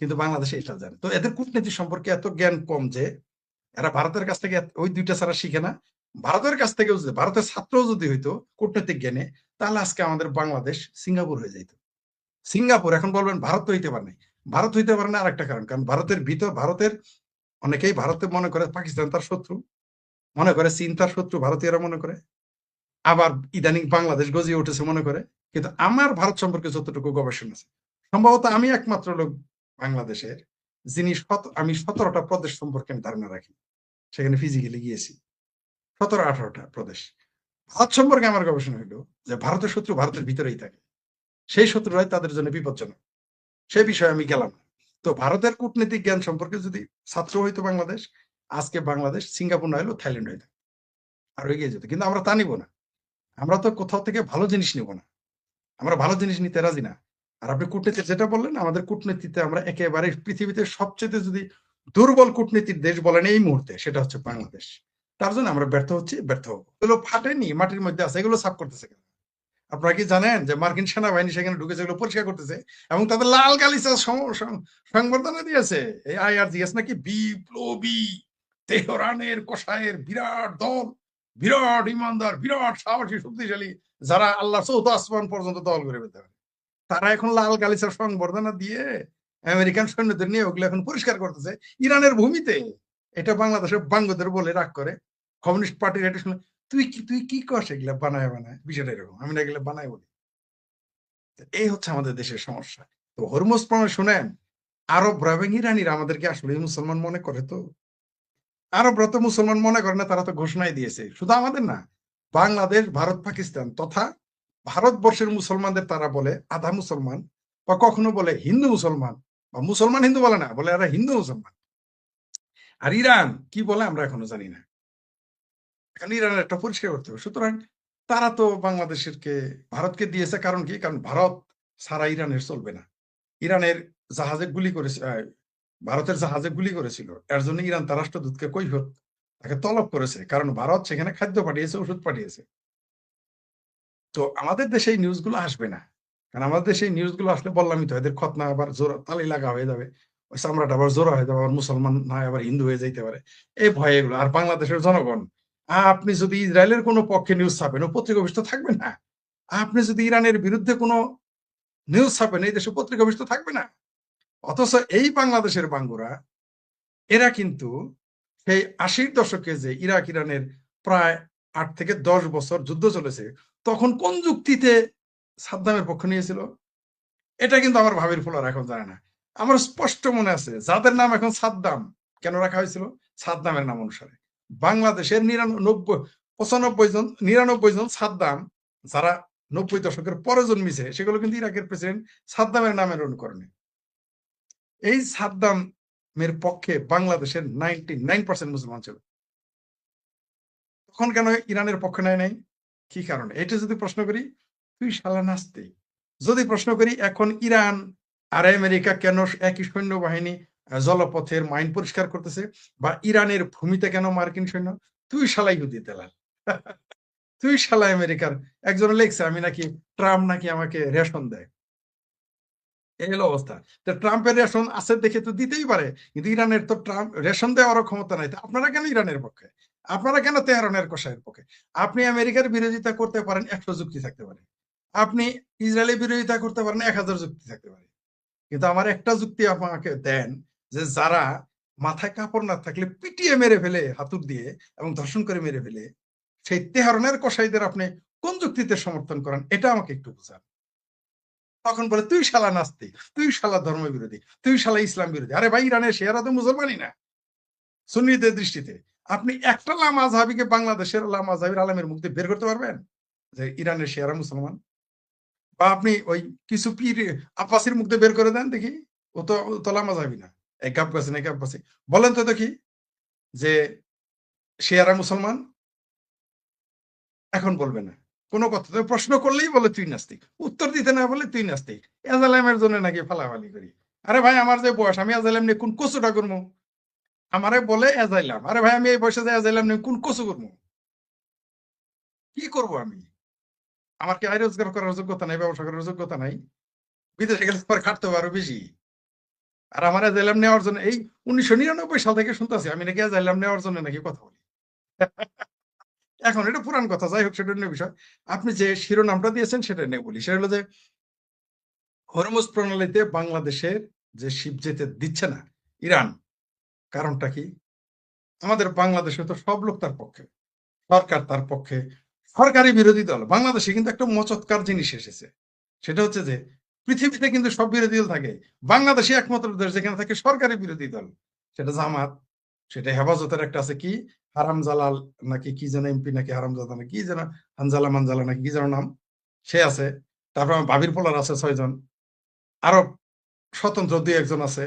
কিন্তু বাংলাদেশে এটা জানে। তো এদের কূটনীতি সম্পর্কে এত জ্ঞান কম যে এরা ভারতের কাছ থেকে ওই দুইটা ছাড়া শিখে না। ভারতের কাছ থেকেও যদি ভারতের ছাত্রও যদি হইতো কূটনৈতিক জ্ঞানে, তাহলে আজকে আমাদের বাংলাদেশ সিঙ্গাপুর হয়ে যেত। সিঙ্গাপুর এখন বলবেন ভারত তো হইতে পারে নাই। ভারত হইতে পারে না আরেকটা কারণ, কারণ ভারতের অনেকেই ভারতে মনে করে পাকিস্তান তার শত্রু, মনে করে চীন তার শত্রু, ভারতীয়রা মনে করে। আবার ইদানিং বাংলাদেশ গজিয়ে উঠেছে মনে করে। কিন্তু আমার ভারত সম্পর্কে যতটুকু গবেষণা আছে, সম্ভবত আমি একমাত্র লোক বাংলাদেশের যিনি আমি 17টা প্রদেশ সম্পর্কে আমি ধারণা রাখি। সেখানে ফিজিক্যালি গিয়েছি 17-18টা প্রদেশ। ভারত সম্পর্কে আমার গবেষণা হইলো যে ভারতের শত্রু ভারতের ভিতরেই থাকে, সেই শত্রুরাই তাদের জন্য বিপজ্জনক। সে বিষয়ে আমি গেলাম না। তো ভারতের কূটনৈতিক জ্ঞান সম্পর্কে যদি ছাত্র হইতো বাংলাদেশ, আজকে বাংলাদেশ সিঙ্গাপুর না হইলেও থাইল্যান্ড হইতো, আর এগিয়ে যেত। কিন্তু আমরা তা নিব না। আমরা তো কোথাও থেকে ভালো জিনিস নিব না, আমরা ভালো জিনিস নিতে রাজি না। আর আপনি কূটনীতি যেটা বললেন, আমাদের কূটনীতিতে আমরা একেবারে পৃথিবীতে সবচেয়ে যদি দুর্বল কূটনীতির দেশ বলেন এই মুহূর্তে, সেটা হচ্ছে বাংলাদেশ। তার জন্য আমরা ব্যর্থ হচ্ছি, ব্যর্থ হবো। এগুলো ফাটেনি, মাটির মধ্যে আছে, এগুলো সাফ করতেছে কেন? আপনারা কি জানেন যে মার্কিন সেনাবাহিনী সেখানে ঢুকেছে, এগুলো পরিষ্কার করতেছে এবং তাদের লাল গালিচা সংবর্ধনা দিয়েছে। এই IRGS নাকি বিপ্লবী তেহরানের কসাইয়ের বিরাট দল, বিরাট ইমানদার, বিরাট সাহসী, শক্তিশালী, যারা আল্লাহ চৌথ আসমান পর্যন্ত দল করে ফেলতে পারে। তারা এখন লাল গালিচার সংবর্ধনা দিয়ে আমেরিকান সৈন্যদের নিয়ে ওগুলো এখন পরিষ্কার করতেছে ইরানের ভূমিতে। এটা বাংলাদেশের বাঙ্গদের বলে রাগ করে কমিউনিস্ট পার্টির এটা শুনে, তুই কি কস এগুলা বানায় বিষয়টা এরকম, আমি না এগুলা বানাই বলি। এই হচ্ছে আমাদের দেশের সমস্যা। তো হরমুজ প্রণয় শুনেন, আরবরা এবং ইরানিরা আমাদেরকে আসলে মুসলমান মনে করে। তো আরবরা তো মুসলমান মনে করে না, তারা তো ঘোষণাই দিয়েছে। শুধু আমাদের না, বাংলাদেশ, ভারত, পাকিস্তান তথা ভারতবর্ষের মুসলমানদের তারা বলে আধা মুসলমান, বা কখনো বলে হিন্দু মুসলমান, বা মুসলমান হিন্দু বলে না, বলে এরা হিন্দু মুসলমান। আর ইরান কি বলে আমরা এখনো জানি না। এখন ইরানের একটা পরিষ্কার করতে হবে। সুতরাং তারা তো ভারতকে দিয়েছে, কারণ কি? কারণ ভারত ছাড়া ইরানের চলবে না। ইরানের জাহাজে গুলি করেছে, ভারতের জাহাজে গুলি করেছিল, এর জন্য ইরান তার রাষ্ট্রদূতকে কৈফিয়ত তাকে তলব করেছে, কারণ ভারত সেখানে খাদ্য পাঠিয়েছে, ওষুধ পাঠিয়েছে। তো আমাদের দেশে এই নিউজগুলো আসবে না, কারণ আমাদের দেশে এই নিউজগুলো আসলে বললামই তো, এদের খতনা আবার জোর তালি লাগা হয়ে যাবে, ওই চামড়াটা আবার জোড়া হয়ে যাবে, আবার মুসলমান না আবার হিন্দু হয়ে যাইতে পারে, এই ভয় এগুলো। আর বাংলাদেশের জনগণ, আপনি যদি ইসরায়েলের কোনো পক্ষে নিউজ ছাপেন, ও পত্রিকা অফিস তো থাকবে না। আপনি যদি ইরানের বিরুদ্ধে কোনো নিউজ ছাপেন, এই দেশে পত্রিকা অফিস তো থাকবে না। অথচ এই বাংলাদেশের বাঙ্গুরা, এরা কিন্তু সেই 80-র দশকে যে ইরানের প্রায় 8 থেকে 10 বছর যুদ্ধ চলেছে, তখন কোন যুক্তিতে সাদ্দামের পক্ষ নিয়েছিল, এটা কিন্তু আমার ভাবির ফোলার এখন জানে না। আমার স্পষ্ট মনে আছে যাদের নাম এখন সাদ্দাম কেন রাখা হয়েছিল, সাদ্দামের নাম অনুসারে। বাংলাদেশের 99 জন সাদ্দাম, যারা 90 দশকের পরে জন্মিছে, সেগুলো কিন্তু ইরাকের প্রেসিডেন্ট সাদ্দামের নামের অনুকরণে। এই সাদ্দামের পক্ষে বাংলাদেশের 99% মুসলমান ছিল। তখন কেন ইরানের পক্ষে নেয় নাই? কি কারণে? এটা যদি প্রশ্ন করি, তুই শালা নাস্তিক। যদি প্রশ্ন করি এখন ইরান আর আমেরিকা কেন একই সৈন্যবাহিনী জলপথের মাইন পরিষ্কার করতেছে, বা ইরানের ভূমিতে কেন মার্কিন সৈন্য, তুই শালা ইহুদি দালাল। তুই শালা আমেরিকার। একজন লেখছে আমি নাকি, ট্রাম্প নাকি আমাকে রেশন দেয়। এই হলো অবস্থা। তো ট্রাম্পের রেশন আছে দেখে তো দিতেই পারে, কিন্তু ইরানের তো ট্রাম্প রেশন দেওয়ারও ক্ষমতা নাই। আপনারা কেন ইরানের পক্ষে? আপনারা কেন তেহরানের কসাইয়ের পক্ষে? আপনি আমেরিকার বিরোধিতা করতে পারেন, 100 যুক্তি থাকতে পারে। আপনি ইসরায়েলের বিরোধিতা করতে পারেন, 1000 যুক্তি থাকতে পারে। কিন্তু আমার একটা যুক্তি আমাকে দেন, যে যারা মাথায় কাপড় না থাকলে পিটিয়ে মেরে ফেলে হাতুড় দিয়ে এবং ধর্ষণ করে মেরে ফেলে, সেই তেহরানের কসাইদের আপনি কোন যুক্তিতে সমর্থন করেন, এটা আমাকে একটু বোঝান। তখন বলে তুই শালা নাস্তিক, তুই শালা ধর্ম বিরোধী, তুই শালা ইসলাম বিরোধী। আরে ভাই, ইরানের শেয়ারা তো মুসলমানই না সুন্নিদের দৃষ্টিতে। আপনি একটা লামাযহাবিকে বাংলাদেশের লামাযহাবির আলেমের মুখ দিয়ে বের করতে পারবেন যে ইরানের শেয়ারা মুসলমান? বা আপনি ওই কিছু পীর আব্বাসির মুখ দিয়ে বের করে দেন দেখি ও তো লামা যাবি না, এক গাব গাছে না গাব গাছে। বলেন তো দেখি যে শিয়ারা মুসলমান? এখন বলবে না কোনো কথা। তুমি প্রশ্ন করলেই বলে তুই নাস্তিক, উত্তর দিতে না বলে তুই নাস্তিক। এজালামের জন্য নাকি ফালাফালি করি। আরে ভাই আমার যে বয়স, আমি এজালাম নিয়ে কোন কচুটা করবো? আমারে বলে এজাইলাম, আরে ভাই আমি এই বয়সে যে এজাইলাম নিয়ে কোন কচু করবো? কি করব আমি? আমার কি আয় রোজগার করার যোগ্যতা নাই, ব্যবসা করার যোগ্যতা নাই? বিদেশে গেলে পরে খাটতে হবে আরো বেশি। আর আমার এজাইলাম নেওয়ার জন্য এই 1999 সাল থেকে শুনতেছি আমি নাকি এজাইলাম নেওয়ার জন্য নাকি কথা বলি। এখন এটা পুরান কথা, যাই হোক সেটা অন্য বিষয়। আপনি যে শিরোনামটা দিয়েছেন সেটা নিয়ে বলি। সেটা হলো যে হরমুজ প্রণালীতে বাংলাদেশের যে শিপ যেতে দিচ্ছে না ইরান, কারণটা কি? আমাদের বাংলাদেশে তো সব লোক তার পক্ষে, সরকার তার পক্ষে, সরকারি বিরোধী দল। বাংলাদেশে কিন্তু একটা মচৎকার জিনিস এসেছে, সেটা হচ্ছে যে পৃথিবীতে কিন্তু সব বিরোধী দল থাকে, বাংলাদেশে একমাত্র দেশ যেখানে থাকে সরকারি বিরোধী দল। সেটা জামাত, সেটা হেফাজতের একটা আছে কি হারাম জালাল নাকি কি যেন এমপি, নাকি হারামজাদা নাকি কি যেন হানজালা মানজালা নাকি কি যেন নাম, সে আছে। তারপর আমার ভাবির পোলার আছে 6 জন, আরো স্বতন্ত্র 2-1 জন আছে।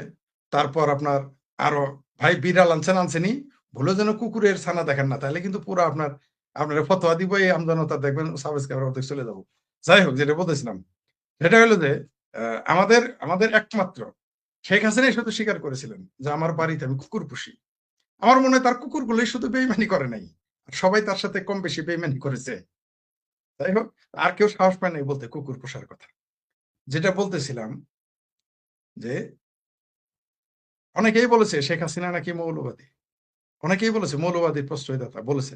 তারপর আপনার আরো ভাই বিড়াল আনছেনি, ভুলে যেন কুকুরের ছানা দেখেন না, তাহলে কিন্তু পুরো আপনার ফতোয়া দিব এই আমজনতা, দেখবেন সাবস্ক্রাইবার অর্ধেক চলে যাবো। যাই হোক, যেটা বলতেছিলাম সেটা হলো যে আমাদের একমাত্র শেখ হাসিনাই শুধু স্বীকার করেছিলেন যে আমার বাড়িতে আমি কুকুর পুষি। আমার মনে হয় তার কুকুরগুলোই শুধু বেইমানি করে নাই, আর সবাই তার সাথে কম বেশি বেইমানি করেছে। যাই হোক, আর কেউ সাহস পায় নাই বলতে কুকুর পোষার কথা। যেটা বলতেছিলাম যে অনেকেই বলেছে শেখ হাসিনা নাকি মৌলবাদী, অনেকেই বলেছে মৌলবাদীর প্রশ্রয়দাতা, বলেছে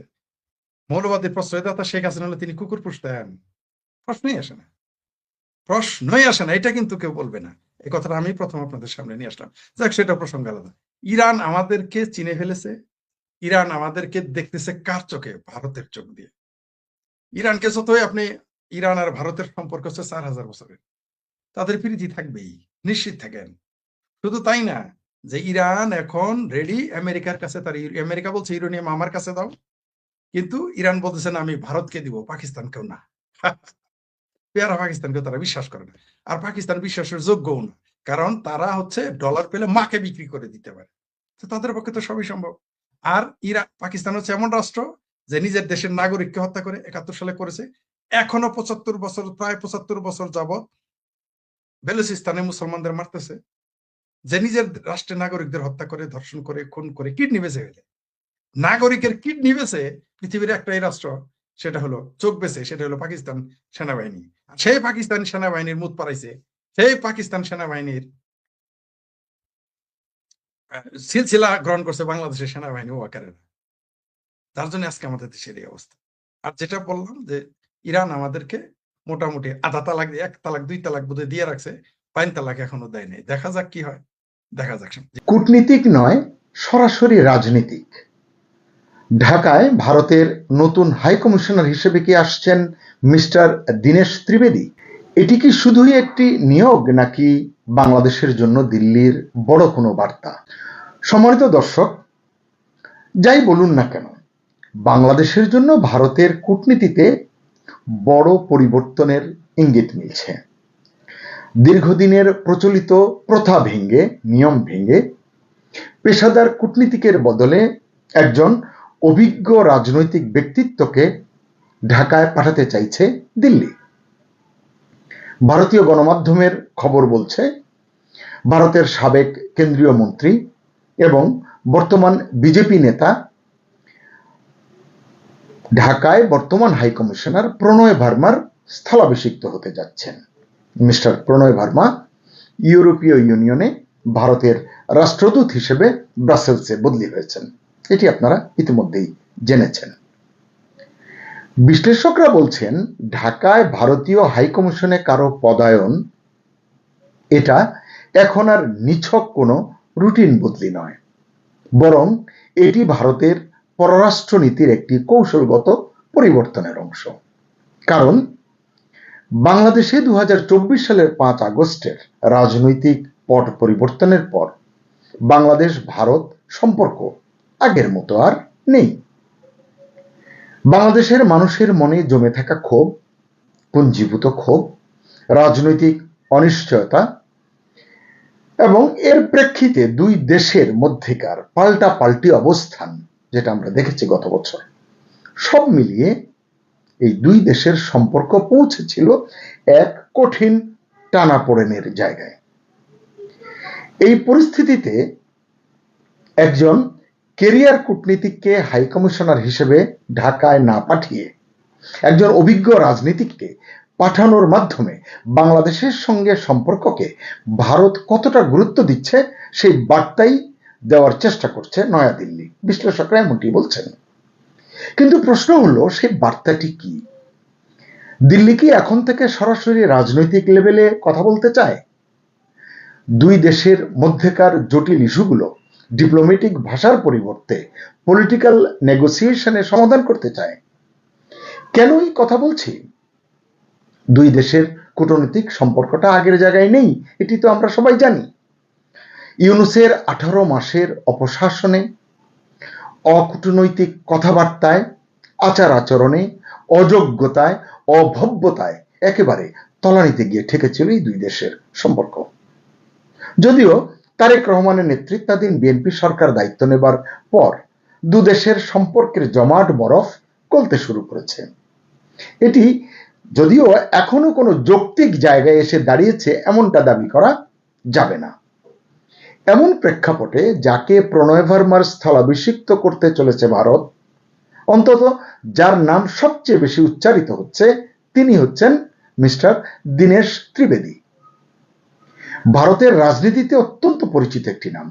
মৌলবাদীর প্রশ্রয়দাতা শেখ হাসিনা হলে তিনি কুকুর পুষতেন। প্রশ্নই আসে না, প্রশ্নই আসে না, এটা কিন্তু কেউ বলবে না। এই কথাটা আমি প্রথম আপনাদের সামনে নিয়ে আসলাম। যাক, সেটা প্রসঙ্গ আলাদা। ইরান আমাদেরকে চিনে ফেলেছে, ইরান আমাদেরকে দেখতেছে কার চোখে? ভারতের চোখ দিয়ে। ইরানকে যতই আপনি, ইরান আর ভারতের সম্পর্ক হচ্ছে 4000 বছরের, তাদের প্রীতি থাকবেই, নিশ্চিত থাকেন। শুধু তাই না, যে ইরান এখন রেডি আমেরিকার কাছে, তার আমেরিকা বলছে ইউরেনিয়াম আমার কাছে দাও, কিন্তু ইরান বলতেছে না আমি ভারতকে দিব, পাকিস্তানকেও না। পেয়ারা পাকিস্তানকে তারা বিশ্বাস করে না, আর পাকিস্তান বিশ্বাসের যোগ্যও না, কারণ তারা হচ্ছে ডলার পেলে মাকে বিক্রি করে দিতে পারে। তো তাদের পক্ষে তো সবই সম্ভব। আর পাকিস্তান হচ্ছে এমন রাষ্ট্র যে নিজের দেশের নাগরিককে হত্যা করে, 71 সালে করেছে, এখনো 75 বছর, প্রায় 75 বছর যাবৎ বেলুচিস্তানে মুসলমানদের মারতেছে, যে নিজের রাষ্ট্রের নাগরিকদের হত্যা করে, ধর্ষণ করে, খুন করে, কিডনি বেঁচে ফেলে। নাগরিকের কিডনি বেঁচে পৃথিবীর একটাই রাষ্ট্র, সেটা হলো চোখ বেঁচে, সেটা হলো পাকিস্তান সেনাবাহিনী। সেই পাকিস্তান সেনাবাহিনীর মুখ পাড়াইছে, সেই পাকিস্তান সেনাবাহিনীর সিলসিলা গ্রহণ করছে বাংলাদেশের সেনাবাহিনী ওয়াকারেরা, তার জন্য আজকে আমাদের দেশের এই অবস্থা। আর যেটা বললাম যে ইরান আমাদেরকে মোটামুটি আধা তালাক, 1 তালাক 2 তালাক বোধহয় দিয়ে রাখছে, 5 তালাক এখনো দেয় নাই। দেখা যাক কি হয়, দেখা যাক। কূটনীতিক নয়, সরাসরি রাজনীতিক। ঢাকায় ভারতের নতুন হাইকমিশনার হিসেবে কি আসছেন মিস্টার দীনেশ ত্রিবেদী? এটি কি শুধুই একটি নিয়োগ, নাকি বাংলাদেশের জন্য দিল্লির বড় কোনো বার্তা? সম্মানিত দর্শক, যাই বলুন না কেন, বাংলাদেশের জন্য ভারতের কূটনীতিতে বড় পরিবর্তনের ইঙ্গিত মিলছে। দীর্ঘদিনের প্রচলিত প্রথা ভেঙে, নিয়ম ভেঙে পেশাদার কূটনীতিকের বদলে একজন অভিজ্ঞ রাজনৈতিক ব্যক্তিত্বকে ঢাকায় পাঠাতে চাইছে দিল্লি। ভারতীয় গণমাধ্যমের খবর বলছে, ভারতের সাবেক কেন্দ্রীয় মন্ত্রী এবং বর্তমান বিজেপি নেতা ঢাকায় বর্তমান হাইকমিশনার প্রণয় ভার্মার স্থলাভিষিক্ত হতে যাচ্ছেন। মিস্টার প্রণয় ভার্মা ইউরোপীয় ইউনিয়নে ভারতের রাষ্ট্রদূত হিসেবে ব্রাসেলসে বদলি হয়েছেন, এটি আপনারা ইতিমধ্যেই জেনেছেন। বিশ্লেষকরা বলছেন, ঢাকায় ভারতীয় হাইকমিশনে কারো পদায়ন এটা এখন আর নিছক কোনো রুটিন বদলি নয়, বরং এটি ভারতের পররাষ্ট্রনীতির একটি কৌশলগত পরিবর্তনের অংশ। কারণ বাংলাদেশে 2024 সালের 5 আগস্টের রাজনৈতিক পট পরিবর্তনের পর বাংলাদেশ ভারত সম্পর্ক আগের মতো আর নেই। বাংলাদেশের মানুষের মনে জমে থাকা ক্ষোভ, পুঞ্জীভূত ক্ষোভ, রাজনৈতিক অনিশ্চয়তা এবং এর প্রেক্ষিতে দুই দেশের মধ্যেকার পাল্টাপাল্টি অবস্থান যেটা আমরা দেখেছি গত বছর, সব মিলিয়ে এই দুই দেশের সম্পর্ক পৌঁছেছিল এক কঠিন টানাপোড়েনের জায়গায়। এই পরিস্থিতিতে একজন কেরিয়ার কূটনীতিককে হাইকমিশনার হিসেবে ঢাকায় না পাঠিয়ে একজন অভিজ্ঞ রাজনীতিককে পাঠানোর মাধ্যমে বাংলাদেশের সঙ্গে সম্পর্ককে ভারত কতটা গুরুত্ব দিচ্ছে সেই বার্তাই দেওয়ার চেষ্টা করছে নয়াদিল্লি। বিশ্লেষকরা এমনটি বলছেন। কিন্তু প্রশ্ন হলো সেই বার্তাটি কি? দিল্লি কি এখন থেকে সরাসরি রাজনৈতিক লেভেলে কথা বলতে চায়? দুই দেশের মধ্যেকার জটিল ইস্যুগুলো ডিপ্লোম্যাটিক ভাষার পরিবর্তে পলিটিক্যাল নেগোসিয়েশনে সমাধান করতে চায়? কেনই কথা বলছি? দুই দেশের কূটনৈতিক সম্পর্কটা আগের জায়গায় নেই, এটি তো আমরা সবাই জানি। ইউনূসের 18 মাসের অপশাসনে, অকূটনৈতিক কথাবার্তায়, আচার আচরণে, অযোগ্যতায়, অভব্যতায় একেবারে তলানিতে গিয়ে ঠেকেছিল এই দুই দেশের সম্পর্ক। যদিও তারেক রহমানের নেতৃত্বাধীন বিএনপি সরকার দায়িত্ব নেবার পর দু দেশের সম্পর্কের জমাট বরফ গলতে শুরু করেছে। এটি যদিও এখনো কোনো যৌক্তিক জায়গায় এসে দাঁড়িয়েছে এমনটা দাবি করা যাবে না। এমন প্রেক্ষাপটে যাকে প্রণয় ভার্মার স্থলাভিষিক্ত করতে চলেছে ভারত, অন্তত যার নাম সবচেয়ে বেশি উচ্চারিত হচ্ছে, তিনি হচ্ছেন মিস্টার দীনেশ ত্রিবেদী। ভারতের রাজনীতিতে অত্যন্ত পরিচিত একটি নাম।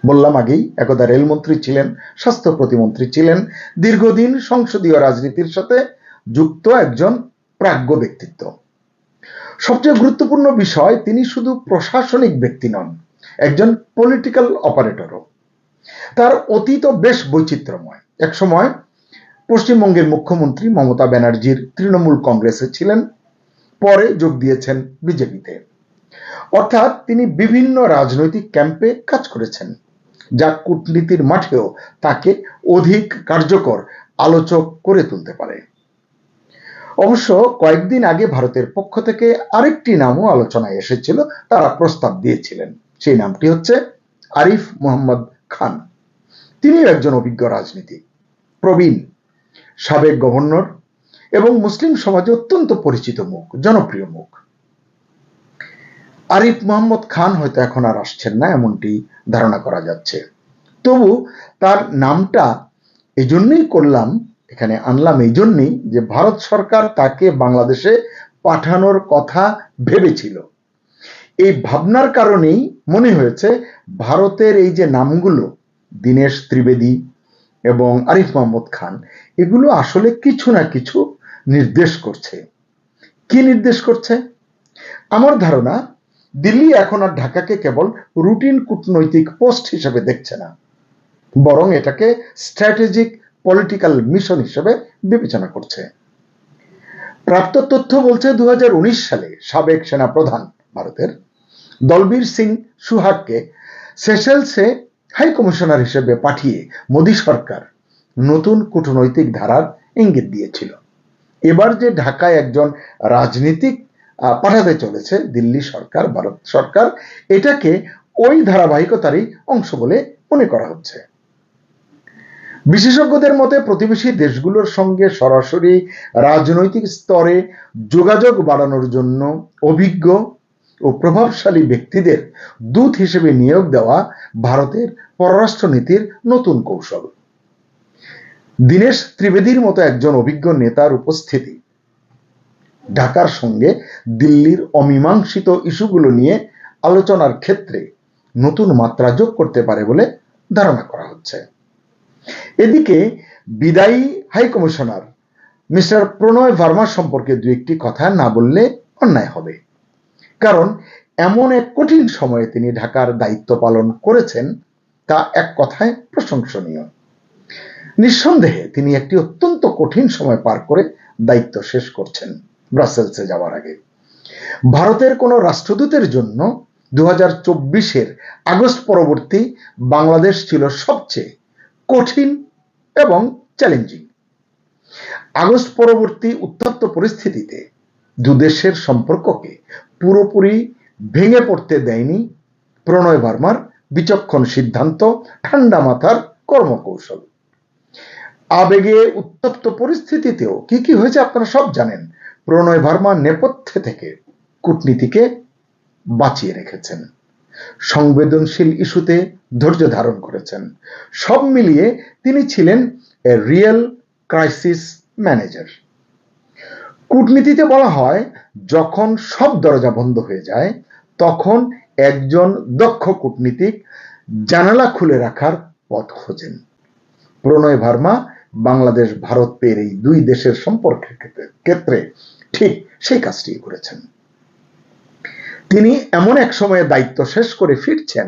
বললাম আগেই, একদা রেলমন্ত্রী ছিলেন, স্বাস্থ্য প্রতিমন্ত্রী ছিলেন, দীর্ঘদিন সংসদীয় রাজনীতির সাথে যুক্ত একজন প্রাজ্ঞ ব্যক্তিত্ব। সবচেয়ে গুরুত্বপূর্ণ বিষয়, তিনি শুধু প্রশাসনিক ব্যক্তি নন, একজন পলিটিক্যাল অপারেটরও। তার অতীত বেশ বৈচিত্র্যময়। একসময় পশ্চিমবঙ্গের মুখ্যমন্ত্রী মমতা ব্যানার্জির তৃণমূল কংগ্রেসে ছিলেন, পরে যোগ দিয়েছেন বিজেপিতে। অর্থাৎ তিনি বিভিন্ন রাজনৈতিক ক্যাম্পে কাজ করেছেন, যা কূটনীতির মাঠেও তাকে অধিক কার্যকর আলোচক করে তুলতে পারে। অবশ্য কয়েকদিন আগে ভারতের পক্ষ থেকে আরেকটি নামও আলোচনায় এসেছিল, তারা প্রস্তাব দিয়েছিলেন। সেই নামটি হচ্ছে আরিফ মোহাম্মদ খান। তিনি একজন অভিজ্ঞ রাজনীতিক, প্রবীণ, সাবেক গভর্নর এবং মুসলিম সমাজে অত্যন্ত পরিচিত মুখ, জনপ্রিয় মুখ। আরিফ মোহাম্মদ খান হয়তো এখন আর আসছেন না, এমনটি ধারণা করা যাচ্ছে। তবু তার নামটা এজন্যই করলাম, এখানে আনলাম এই জন্যই যে ভারত সরকার তাকে বাংলাদেশে পাঠানোর কথা ভেবেছিল। এই ভাবনার কারণেই মনে হয়েছে ভারতের এই যে নামগুলো, দীনেশ ত্রিবেদী এবং আরিফ মোহাম্মদ খান, এগুলো আসলে কিছু না কিছু নির্দেশ করছে। কি নির্দেশ করছে? আমার ধারণা, দিল্লি এখন আর ঢাকাকে কেবল রুটিন কূটনৈতিক পোস্ট হিসেবে দেখছে না, বরং এটাকে স্ট্র্যাটেজিক পলিটিক্যাল মিশন হিসেবে বিবেচনা করছে। প্রাপ্ত তথ্য বলছে 2019 সালে সাবেক সেনাপ্রধান ভারতের দলবীর সিং সুহাগকে সেশেলসে হাই কমিশনার হিসেবে পাঠিয়ে মোদী সরকার নতুন কূটনৈতিক ধারার ইঙ্গিত দিয়েছিল। এবার যে ঢাকায় একজন রাজনীতিক পাঠাতে চলেছে দিল্লি সরকার, ভারত সরকার, এটাকে ওই ধারাবাহিকতারই অংশ বলে মনে করা হচ্ছে। বিশেষজ্ঞদের মতে প্রতিবেশী দেশগুলোর সঙ্গে সরাসরি রাজনৈতিক স্তরে যোগাযোগ বাড়ানোর জন্য অভিজ্ঞ ও প্রভাবশালী ব্যক্তিদের দূত হিসেবে নিয়োগ দেওয়া ভারতের পররাষ্ট্রনীতির নতুন কৌশল। দীনেশ ত্রিবেদীর মতো একজন অভিজ্ঞ নেতার উপস্থিতি ঢাকার সঙ্গে দিল্লির অমীমাংসিত ইস্যুগুলো নিয়ে আলোচনার ক্ষেত্রে নতুন মাত্রা যোগ করতে পারে বলে ধারণা করা হচ্ছে। এদিকে বিদায়ী হাই কমিশনার মিস্টার প্রণয় ভার্মা সম্পর্কে দু একটি কথা না বললে অন্যায় হবে, কারণ এমন এক কঠিন সময়ে তিনি ঢাকার দায়িত্ব পালন করেছেন, তা এক কথায় প্রশংসনীয়। নিঃসন্দেহে তিনি একটি অত্যন্ত কঠিন সময় পার করে দায়িত্ব শেষ করছেন ব্রাসেলসে যাওয়ার আগে। ভারতের কোনো রাষ্ট্রদূতের জন্য 2024-এর আগস্ট পরবর্তী বাংলাদেশ ছিল সবচেয়ে কঠিন এবং চ্যালেঞ্জিং। আগস্ট পরবর্তী উত্তপ্ত পরিস্থিতিতে দুদেশের সম্পর্ককে পুরোপুরি ভেঙে পড়তে দেয়নি প্রণয় ভার্মার বিচক্ষণ সিদ্ধান্ত, ঠান্ডা মাথার কর্মকৌশল। আবেগে উত্তপ্ত পরিস্থিতিতেও কি হয়েছে আপনারা সব জানেন। প্রণয় ভার্মা নেপথ্যে থেকে কূটনীতিকে বাঁচিয়ে রেখেছেন, সংবেদনশীল ইস্যুতে ধৈর্য ধারণ করেছেন। সব মিলিয়ে তিনি ছিলেন এ রিয়েল ক্রাইসিস ম্যানেজার। কূটনীতিতে বলা হয়, যখন সব দরজা বন্ধ হয়ে যায় তখন একজন দক্ষ কূটনীতিক জানালা খুলে রাখার পথ খোঁজেন। প্রণয় ভার্মা বাংলাদেশ ভারতের এই দুই দেশের সম্পর্কের ক্ষেত্রে ঠিক সেই কাজটি করেছেন। তিনি এমন এক সময়ে দায়িত্ব শেষ করে ফিরছেন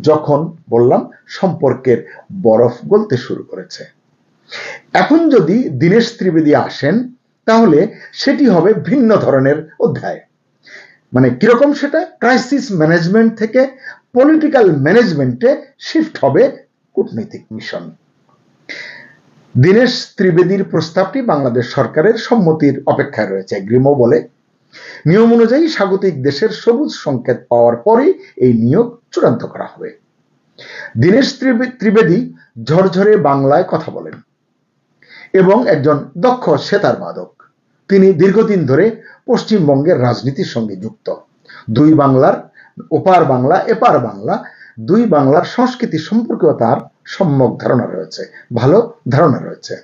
যখন বললাম সম্পর্কের বরফ গলতে শুরু করেছে। এখন যদি দীনেশ ত্রিবেদী আসেন তাহলে সেটি হবে ভিন্ন ধরনের অধ্যায়। মানে কিরকম সেটা? ক্রাইসিস ম্যানেজমেন্ট থেকে পলিটিক্যাল ম্যানেজমেন্টে শিফট হবে কূটনৈতিক মিশন। দীনেশ ত্রিবেদীর প্রস্তাবটি বাংলাদেশ সরকারের সম্মতির অপেক্ষায় রয়েছে। গ্রিমো বলে, নিয়ম অনুযায়ী স্বাগতিক দেশের সবুজ সংকেত পাওয়ার পরে এই নিয়োগ চূড়ান্ত করা হবে। দীনেশ ত্রিবেদী ঝরঝরে বাংলায় কথা বলেন এবং একজন দক্ষ সেতার বাদক। তিনি দীর্ঘদিন ধরে পশ্চিমবঙ্গের রাজনীতির সঙ্গে যুক্ত। দুই বাংলার, ওপার বাংলা এপার বাংলা, দুই বাংলার সংস্কৃতি সম্পর্কেও তার সম্যক ধারণা রয়েছে, ভালো ধারণা রয়েছে।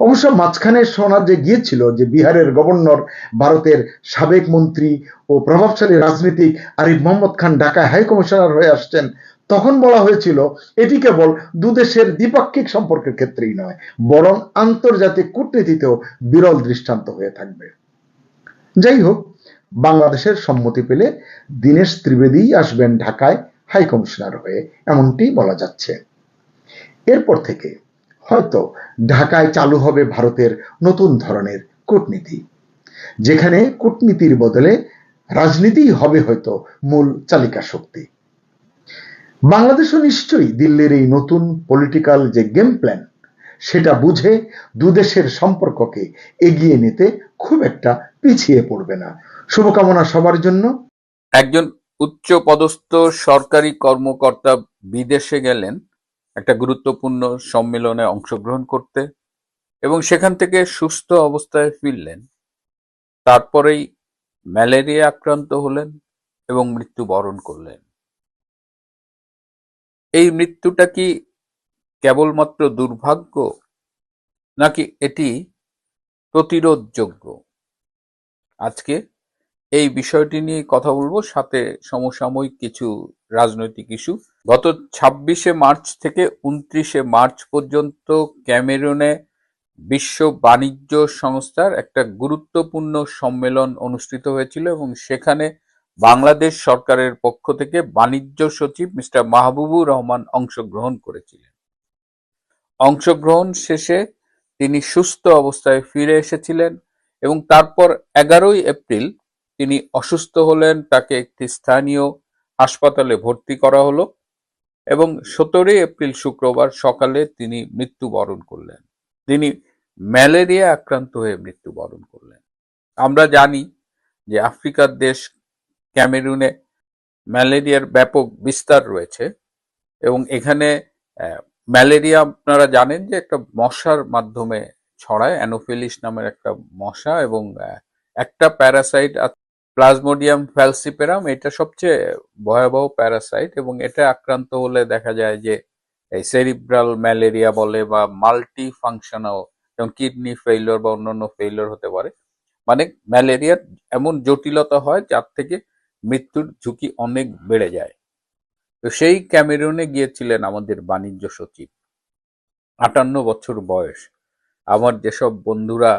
অবশ্য মাঝখানে শোনা যে গিয়েছিল যে বিহারের গভর্নর, ভারতের সাবেক মন্ত্রী ও প্রভাবশালী রাজনীতিক আরিফ মোহাম্মদ খান ঢাকায় হাই কমিশনার হয়ে আসছেন, তখন বলা হয়েছিল এটি কেবল দুদেশের দ্বিপাক্ষিক সম্পর্কের ক্ষেত্রেই নয়, বরং আন্তর্জাতিক কূটনীতিতেও বিরল দৃষ্টান্ত হয়ে থাকবে। যাই হোক, বাংলাদেশের সম্মতি পেলে দীনেশ ত্রিবেদী আসবেন ঢাকায় হাই কমিশনার হয়ে, এমনটি বলা যাচ্ছে। এরপর থেকে হয়তো ঢাকায় চালু হবে ভারতের নতুন ধরনের কূটনীতি, যেখানে কূটনীতির বদলে রাজনীতি হবে হয়তো মূল চালিকা শক্তি। বাংলাদেশও নিশ্চয়ই দিল্লির এই নতুন পলিটিক্যাল যে গেম প্ল্যান সেটা বুঝে দুদেশের সম্পর্ককে এগিয়ে নিতে খুব একটা পিছিয়ে পড়বে না। শুভকামনা সবার জন্য। একজন উচ্চ পদস্থ সরকারি কর্মকর্তা বিদেশে গেলেন একটা গুরুত্বপূর্ণ সম্মেলনে অংশগ্রহণ করতে এবং সেখান থেকে সুস্থ অবস্থায় ফিরলেন। তারপরেই ম্যালেরিয়া আক্রান্ত হলেন এবং মৃত্যুবরণ করলেন। এই মৃত্যুটা কি কেবলমাত্র দুর্ভাগ্য, নাকি এটি প্রতিরোধযোগ্য? আজকে এই বিষয়টি নিয়ে কথা বলবো, সাথে সমসাময়িক কিছু রাজনৈতিক ইস্যু। গত 26শে মার্চ থেকে 29শে মার্চ পর্যন্ত ক্যামেরুনে বিশ্ব বাণিজ্য সংস্থার একটা গুরুত্বপূর্ণ সম্মেলন অনুষ্ঠিত হয়েছিল এবং সেখানে বাংলাদেশ সরকারের পক্ষ থেকে বাণিজ্য সচিব মিস্টার মাহবুবুর রহমান অংশগ্রহণ করেছিলেন। অংশগ্রহণ শেষে তিনি সুস্থ অবস্থায় ফিরে এসেছিলেন এবং তারপর 11ই এপ্রিল তিনি অসুস্থ হলেন, তাকে একটি স্থানীয় হাসপাতালে ভর্তি করা হলো এবং 17ই এপ্রিল শুক্রবার সকালে তিনি মৃত্যুবরণ করলেন। তিনি ম্যালেরিয়া আক্রান্ত হয়ে মৃত্যুবরণ করলেন। আমরা জানি যে আফ্রিকার দেশ ক্যামেরুনে ম্যালেরিয়ার ব্যাপক বিস্তার রয়েছে এবং এখানে ম্যালেরিয়া আপনারা জানেন যে একটা মশার মাধ্যমে ছড়ায়, অ্যানোফিলিস নামের একটা মশা, এবং একটা প্যারাসাইট প্লাজমোডিয়াম ফ্যালসিপেরাম, এটা সবচেয়ে ভয়াবহ প্যারাসাইট এবং এটা আক্রান্ত হলে দেখা যায় যে এই সেরিব্রাল ম্যালেরিয়া বলে বা মাল্টি ফাংশনাল, যেমন কিডনি ফেইলিওর বা অন্যান্য ফেইলিওর হতে পারে। মানে ম্যালেরিয়ার এমন জটিলতা হয় যার থেকে মৃত্যুর ঝুঁকি অনেক বেড়ে যায়। তো সেই ক্যামেরুনে গিয়েছিলেন আমাদের বাণিজ্য সচিব, 58 বছর বয়স। আমার যেসব বন্ধুরা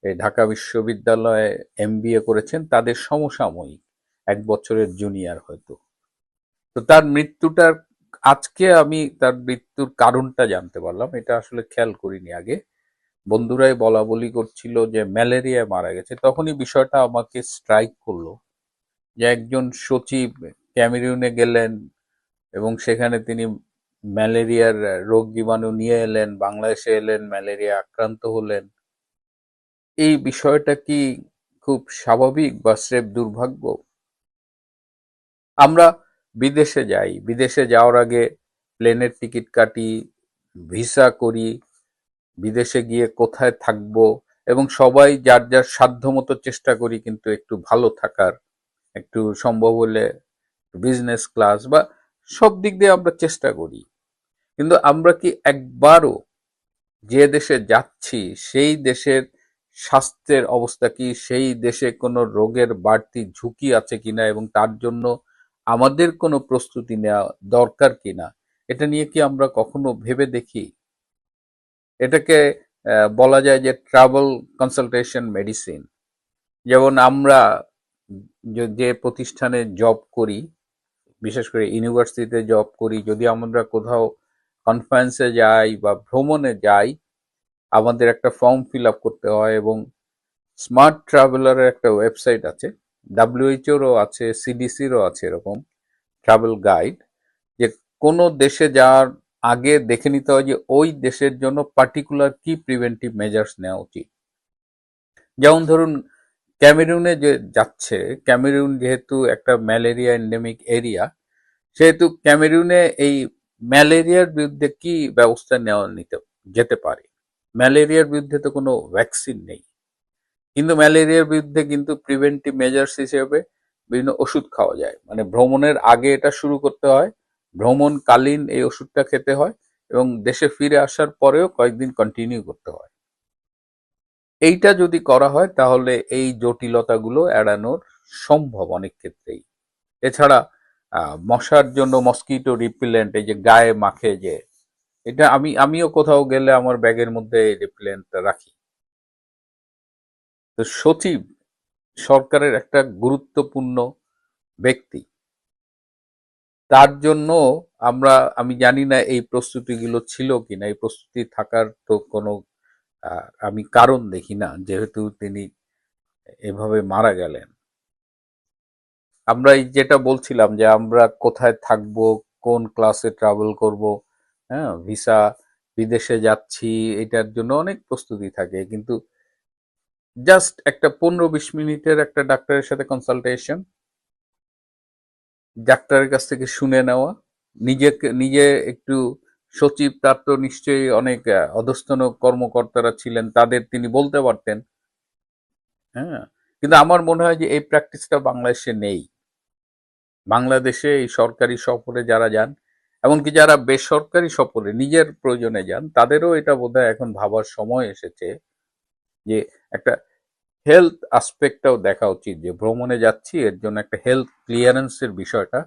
এই ঢাকা বিশ্ববিদ্যালয়ে MBA করেছেন তাদের সমসাময়িক, 1 বছরের জুনিয়র হয়তো। তো তার মৃত্যুটার, আজকে আমি তার মৃত্যুর কারণটা জানতে পারলাম, এটা আসলে খেয়াল করিনি আগে। বন্ধুরাই বলা বলি করছিল যে ম্যালেরিয়ায় মারা গেছে। তখনই বিষয়টা আমাকে স্ট্রাইক করলো যে একজন সচিব ক্যামেরুনে গেলেন এবং সেখানে তিনি ম্যালেরিয়ার রোগ জীবাণু নিয়ে এলেন, বাংলাদেশে এলেন, ম্যালেরিয়া আক্রান্ত হলেন। এই বিষয়টা কি খুব স্বাভাবিক বা স্রেফ দুর্ভাগ্য? আমরা বিদেশে যাই, বিদেশে যাওয়ার আগে প্লেনের টিকিট কাটি, ভিসা করি, বিদেশে গিয়ে কোথায় থাকবো, এবং সবাই যার যার সাধ্যমতো চেষ্টা করি কিন্তু একটু ভালো থাকার, একটু সম্ভব হলে বিজনেস ক্লাস বা সব দিক দিয়ে আমরা চেষ্টা করি। কিন্তু আমরা কি একবারও যে দেশে যাচ্ছি সেই দেশের স্বাস্থ্যের অবস্থা কি, সেই দেশে কোনো রোগের বাড়তি ঝুঁকি আছে কিনা এবং তার জন্য আমাদের কোনো প্রস্তুতি নেওয়া দরকার কিনা, এটা নিয়ে কি আমরা কখনো ভেবে দেখি? এটাকে বলা যায় যে ট্রাভেল কনসালটেশন মেডিসিন। যেমন আমরা যে প্রতিষ্ঠানে জব করি, বিশেষ করে ইউনিভার্সিটিতে জব করি, যদি আমরা কোথাও কনফারেন্সে যাই বা ভ্রমণে যাই, আমাদের একটা ফর্ম ফিল আপ করতে হয়, এবং স্মার্ট ট্রাভেলারের একটা ওয়েবসাইট আছে, ডাব্লিউএইচওরও আছে, সিডিসিরও আছে এরকম ট্রাভেল গাইড, যে কোনো দেশে যাওয়ার আগে দেখে নিতে হয় যে ওই দেশের জন্য পার্টিকুলার কি প্রিভেন্টিভ মেজার্স নেওয়া উচিত। যেমন ধরুন ক্যামেরুনে যে যাচ্ছে, ক্যামেরুন যেহেতু একটা ম্যালেরিয়া এন্ডেমিক এরিয়া, সেহেতু ক্যামেরুনে এই ম্যালেরিয়ার বিরুদ্ধে কি ব্যবস্থা নেওয়া যেতে পারে। ম্যালেরিয়ার বিরুদ্ধে তো কোনো ভ্যাকসিন নেই, কিন্তু ম্যালেরিয়ার বিরুদ্ধে কিন্তু প্রিভেন্টিভ মেজার্স হিসেবে বিভিন্ন ওষুধ খাওয়া যায়। মানে ভ্রমণের আগে এটা শুরু করতে হয়, ভ্রমণকালীন এই ওষুধটা খেতে হয়, এবং দেশে ফিরে আসার পরেও কয়েকদিন কন্টিনিউ করতে হয়। এইটা যদি করা হয় তাহলে এই জটিলতাগুলো এড়ানোর সম্ভব অনেক ক্ষেত্রেই। এছাড়া মশার জন্য মসকিটো রিপিলেন্ট, এই যে গায়ে মাখে, যে এটা আমিও কোথাও গেলে আমার ব্যাগের মধ্যে রিপিলেন্টটা রাখি। তো সচিব সরকারের একটা গুরুত্বপূর্ণ ব্যক্তি, তার জন্য আমি জানি না এই প্রস্তুতিগুলো ছিল কিনা। এই প্রস্তুতি থাকার তো কোনো আমি কারণ দেখি না, যেহেতু তিনি এভাবে মারা গেলেন। আমরা এই যেটা বলছিলাম যে আমরা কোথায় থাকবো, কোন ক্লাসে ট্রাভেল করব, হ্যাঁ, ভিসা, বিদেশে যাচ্ছি, এটার জন্য অনেক প্রস্তুতি থাকে, কিন্তু জাস্ট একটা 15-20 মিনিটের একটা ডাক্তারের সাথে কনসালটেশন, ডাক্তারের কাছ থেকে শুনে নেওয়া, নিজে একটু সচিব, তার তো নিশ্চয়ই অনেক অধস্তন কর্মকর্তারা ছিলেন, তাদের তিনি বলতে পারতেন। হ্যাঁ, কিন্তু আমার মনে হয় যে এই প্র্যাকটিসটা বাংলাদেশে নেই। বাংলাদেশে এই সরকারি সফরে যারা যান, এমনকি যারা বেসরকারি সফরে নিজের প্রয়োজনে যান, তাদেরও এটা বোধহয় এখন ভাবার সময় এসেছে যে একটা হেলথ আসপেক্টটাও দেখা উচিত, যে ভ্রমণে যাচ্ছি এর জন্য একটা হেলথ ক্লিয়ারেন্সের বিষয়টা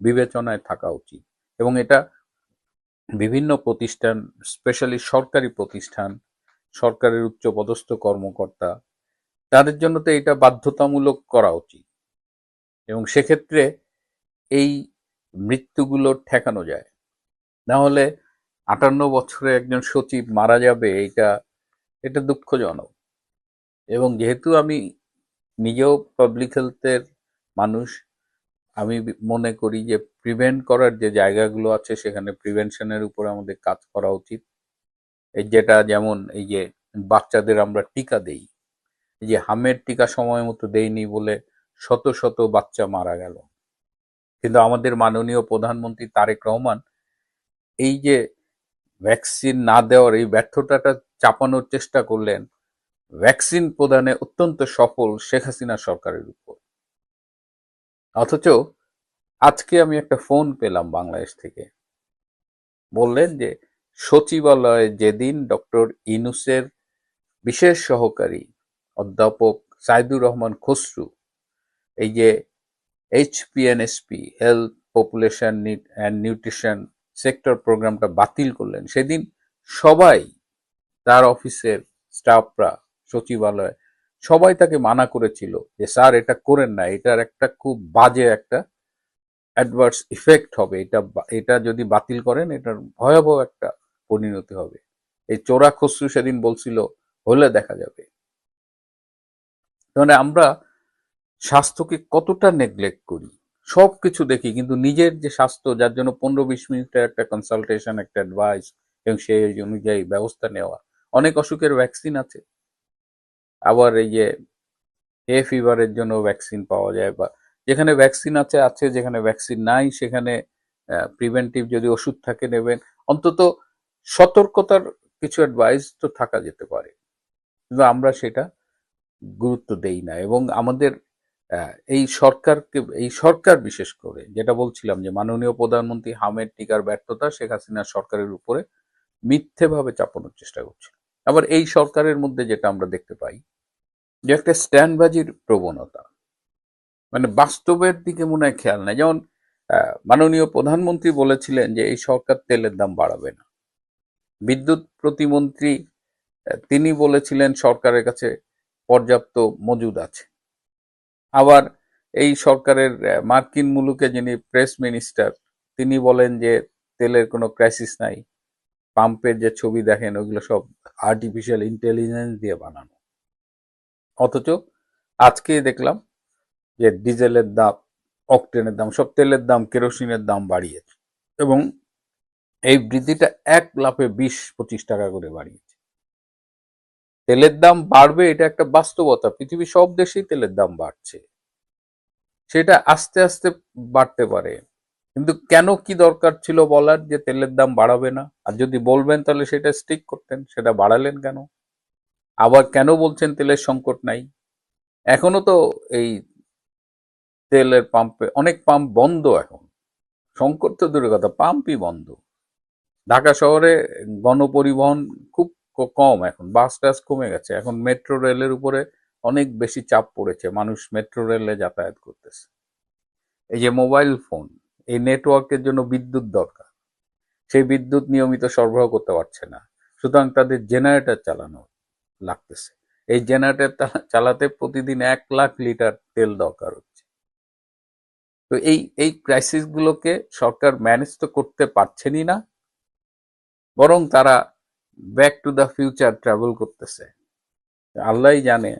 বিবেচনায় থাকা উচিত। এবং এটা বিভিন্ন প্রতিষ্ঠান, স্পেশালি সরকারি প্রতিষ্ঠান, সরকারের উচ্চপদস্থ কর্মকর্তা, তাদের জন্য তো এটা বাধ্যতামূলক করা উচিত, এবং সেক্ষেত্রে এই মৃত্যুগুলো ঠেকানো যায়। না হলে 58 বছরে একজন সচিব মারা যাবে, এটা দুঃখজনক। এবং যেহেতু আমি নিজেও পাবলিক হেলথের মানুষ, আমি মনে করি যে প্রিভেন্ট করার যে জায়গাগুলো আছে সেখানে প্রিভেনশনের উপর আমাদের কাজ করা উচিত। এই যেটা, যেমন এই যে বাচ্চাদের আমরা টিকা দেই, এই যে হামের টিকা সময় মতো দেইনি বলে শত শত বাচ্চা মারা গেল, কিন্তু আমাদের মাননীয় প্রধানমন্ত্রী তারেক রহমান এই যে ভ্যাকসিন না দেওয়ার এই ব্যর্থতাটা চাপানোর চেষ্টা করলেন ভ্যাকসিন প্রদানে অত্যন্ত সফল শেখ হাসিনা সরকারের উপর। অথচ আজকে আমি একটা ফোন পেলাম বাংলাদেশ থেকে, বললেন যে সচিবালয়ে যেদিন ডক্টর ইউনূসের বিশেষ সহকারী অধ্যাপক সাইদুর রহমান খসরু এই যে HPNSP, health population and nutrition sector প্রোগ্রামটা বাতিল করলেন, সেদিন সবাই, তার অফিসের স্টাফরা, সচিবালয় সবাই তাকে মানা করেছিল যে স্যার এটা করেন না, এটার একটা খুব বাজে একটা অ্যাডভার্স ইফেক্ট হবে, এটা যদি বাতিল করেন এটার ভয়াবহ একটা পরিণতি হবে। এই চোরা খসরু সেদিন বলছিল হলে দেখা যাবে। মানে আমরা স্বাস্থ্যকে কতটা নেগলেক্ট করি, সবকিছু দেখি, কিন্তু নিজের যে স্বাস্থ্য, যার জন্য 15-20 মিনিটের একটা কনসালটেশন, একটা অ্যাডভাইস, এবং সেই অনুযায়ী ব্যবস্থা নেওয়া। অনেক অসুখের ভ্যাকসিন আছে, আবার এই যে ফিভারের জন্য ভ্যাকসিন পাওয়া যায়, বা যেখানে ভ্যাকসিন আছে আছে, যেখানে ভ্যাকসিন নাই সেখানে প্রিভেন্টিভ যদি ওষুধ থাকে নেবেন। অন্তত সতর্কতার কিছু অ্যাডভাইস তো থাকা যেতে পারে, কিন্তু আমরা সেটা গুরুত্ব দেই না। এবং আমাদের এই সরকার বিশেষ করে যেটা বলছিলাম যে মাননীয় প্রধানমন্ত্রী হামের টিকার ব্যর্থতা শেখ হাসিনার সরকারের উপরে মিথ্যেভাবে চাপানোর চেষ্টা করছে। আবার এই সরকারের মধ্যে যেটা আমরা দেখতে পাই যে একটা স্ট্যান্ডবাজির প্রবণতা, মানে বাস্তবের দিকে মনে হয় খেয়াল নাই। যেমন মাননীয় প্রধানমন্ত্রী বলেছিলেন যে এই সরকার তেলের দাম বাড়াবে না। বিদ্যুৎ প্রতিমন্ত্রী তিনি বলেছিলেন সরকারের কাছে পর্যাপ্ত মজুদ আছে। আবার এই সরকারের মার্কিন মুলুকে যিনি প্রেস মিনিস্টার তিনি বলেন যে তেলের কোনো ক্রাইসিস নাই, পাম্পের যে ছবি দেখেন ওগুলো সব আর্টিফিশিয়াল ইন্টেলিজেন্স দিয়ে বানানো। অথচ আজকে দেখলাম যে ডিজেলের দাম, অকটেনের দাম, সব তেলের দাম, কেরোসিনের দাম বাড়িয়েছে এবং এই বৃদ্ধিটা এক লাফে 20-25 টাকা করে বাড়িয়েছে। তেলের দাম বাড়বে এটা একটা বাস্তবতা, পৃথিবীর সব দেশেই তেলের দাম বাড়ছে, সেটা আস্তে আস্তে বাড়তে পারে। কিন্তু কেন, কি দরকার ছিল বলার যে তেলের দাম বাড়াবে না? আর যদি বলবেন তাহলে সেটা স্টিক করতেন, সেটা বাড়ালেন কেন? আবার কেন বলছেন তেলের সংকট নাই? এখনো তো এই তেলের পাম্পে অনেক পাম্প বন্ধ, এখন সংকট তো দূরের কথা, পাম্পই বন্ধ। ঢাকা শহরে গণপরিবহন খুব কম, এখন বাস টাস কমে গেছে, এখন মেট্রো রেলের উপরে অনেক বেশি চাপ পড়েছে, মানুষ মেট্রো রেলে যাতায়াত করতেছে। এই যে মোবাইল ফোন, এই নেটওয়ার্কের জন্য বিদ্যুৎ দরকার, সেই বিদ্যুৎ নিয়মিত সরবরাহ করতে পারছে না, সুতরাং তাদের জেনারেটর চালানো লাগতেছে। এই জেনারেটর চালাতে প্রতিদিন 1 লাখ লিটার তেল দরকার হচ্ছে। তো এই ক্রাইসিস গুলোকে সরকার ম্যানেজ তো করতে পারছেনই না, বরং তারা back to the future travel করতেছে। আল্লাহই জানে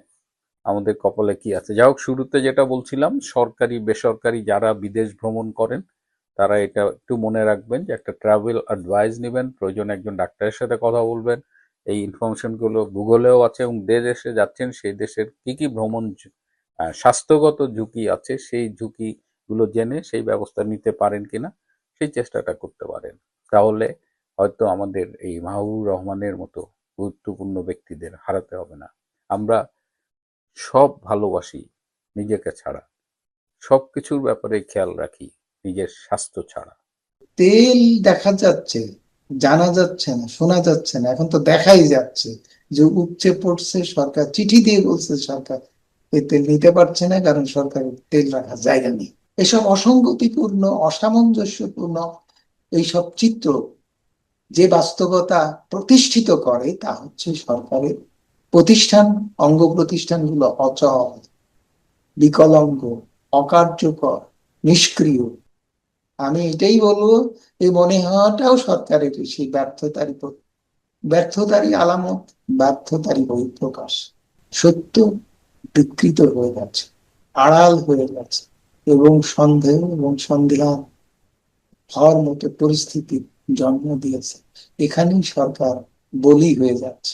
আমাদের কপালে কি আছে। যাই হোক, শুরুতে যেটা বলছিলাম, সরকারি বেসরকারি যারা বিদেশ ভ্রমণ করেন তারা এটা একটু মনে রাখবেন যে একটা ট্রাভেল অ্যাডভাইস নেবেন, প্রয়োজন একজন ডাক্তারের সাথে কথা বলবেন। এই ইনফরমেশনগুলো গুগলেও আছে, এবং যে দেশে যাচ্ছেন সেই দেশের কি কি ভ্রমণ স্বাস্থ্যগত ঝুঁকি আছে সেই ঝুঁকিগুলো জেনে সেই ব্যবস্থা নিতে পারেন কিনা সেই চেষ্টাটা করতে পারেন। তাহলে হয়তো আমাদের এই মাহবুবুর রহমানের মতো গুরুত্বপূর্ণ ব্যক্তিদের হারাতে হবে না। আমরা সব ভালোবাসি নিজেকে ছাড়া, সবকিছুর ব্যাপারে খেয়াল রাখি নিজের স্বাস্থ্য ছাড়া। তেল দেখা যাচ্ছে, জানা যাচ্ছে না, শোনা যাচ্ছে না, এখন তো দেখাই যাচ্ছে যে উপচে পড়ছে। সরকার চিঠি দিয়ে বলছে সরকার এই তেল নিতে পারছে না, কারণ সরকারের তেল রাখার জায়গা নেই। এসব অসঙ্গতিপূর্ণ, অসামঞ্জস্যপূর্ণ এইসব চিত্র যে বাস্তবতা প্রতিষ্ঠিত করে তা হচ্ছে সরকারের প্রতিষ্ঠান, অঙ্গ প্রতিষ্ঠানগুলো অচল, বিকলাঙ্গ, অকার্যকর, নিষ্ক্রিয়। আমি এটাই বলবো, এই মনে হওয়াটাও সরকারের সেই ব্যর্থতারই আলামত, ব্যর্থতারই বহিঃপ্রকাশ। সত্য বিকৃত হয়ে গেছে, আড়াল হয়ে গেছে, এবং সন্দেহ এবং সন্দেহান হওয়ার মতো পরিস্থিতি জন্ম দিয়েছে। এখানেই সরকার বলি হয়ে যাচ্ছে।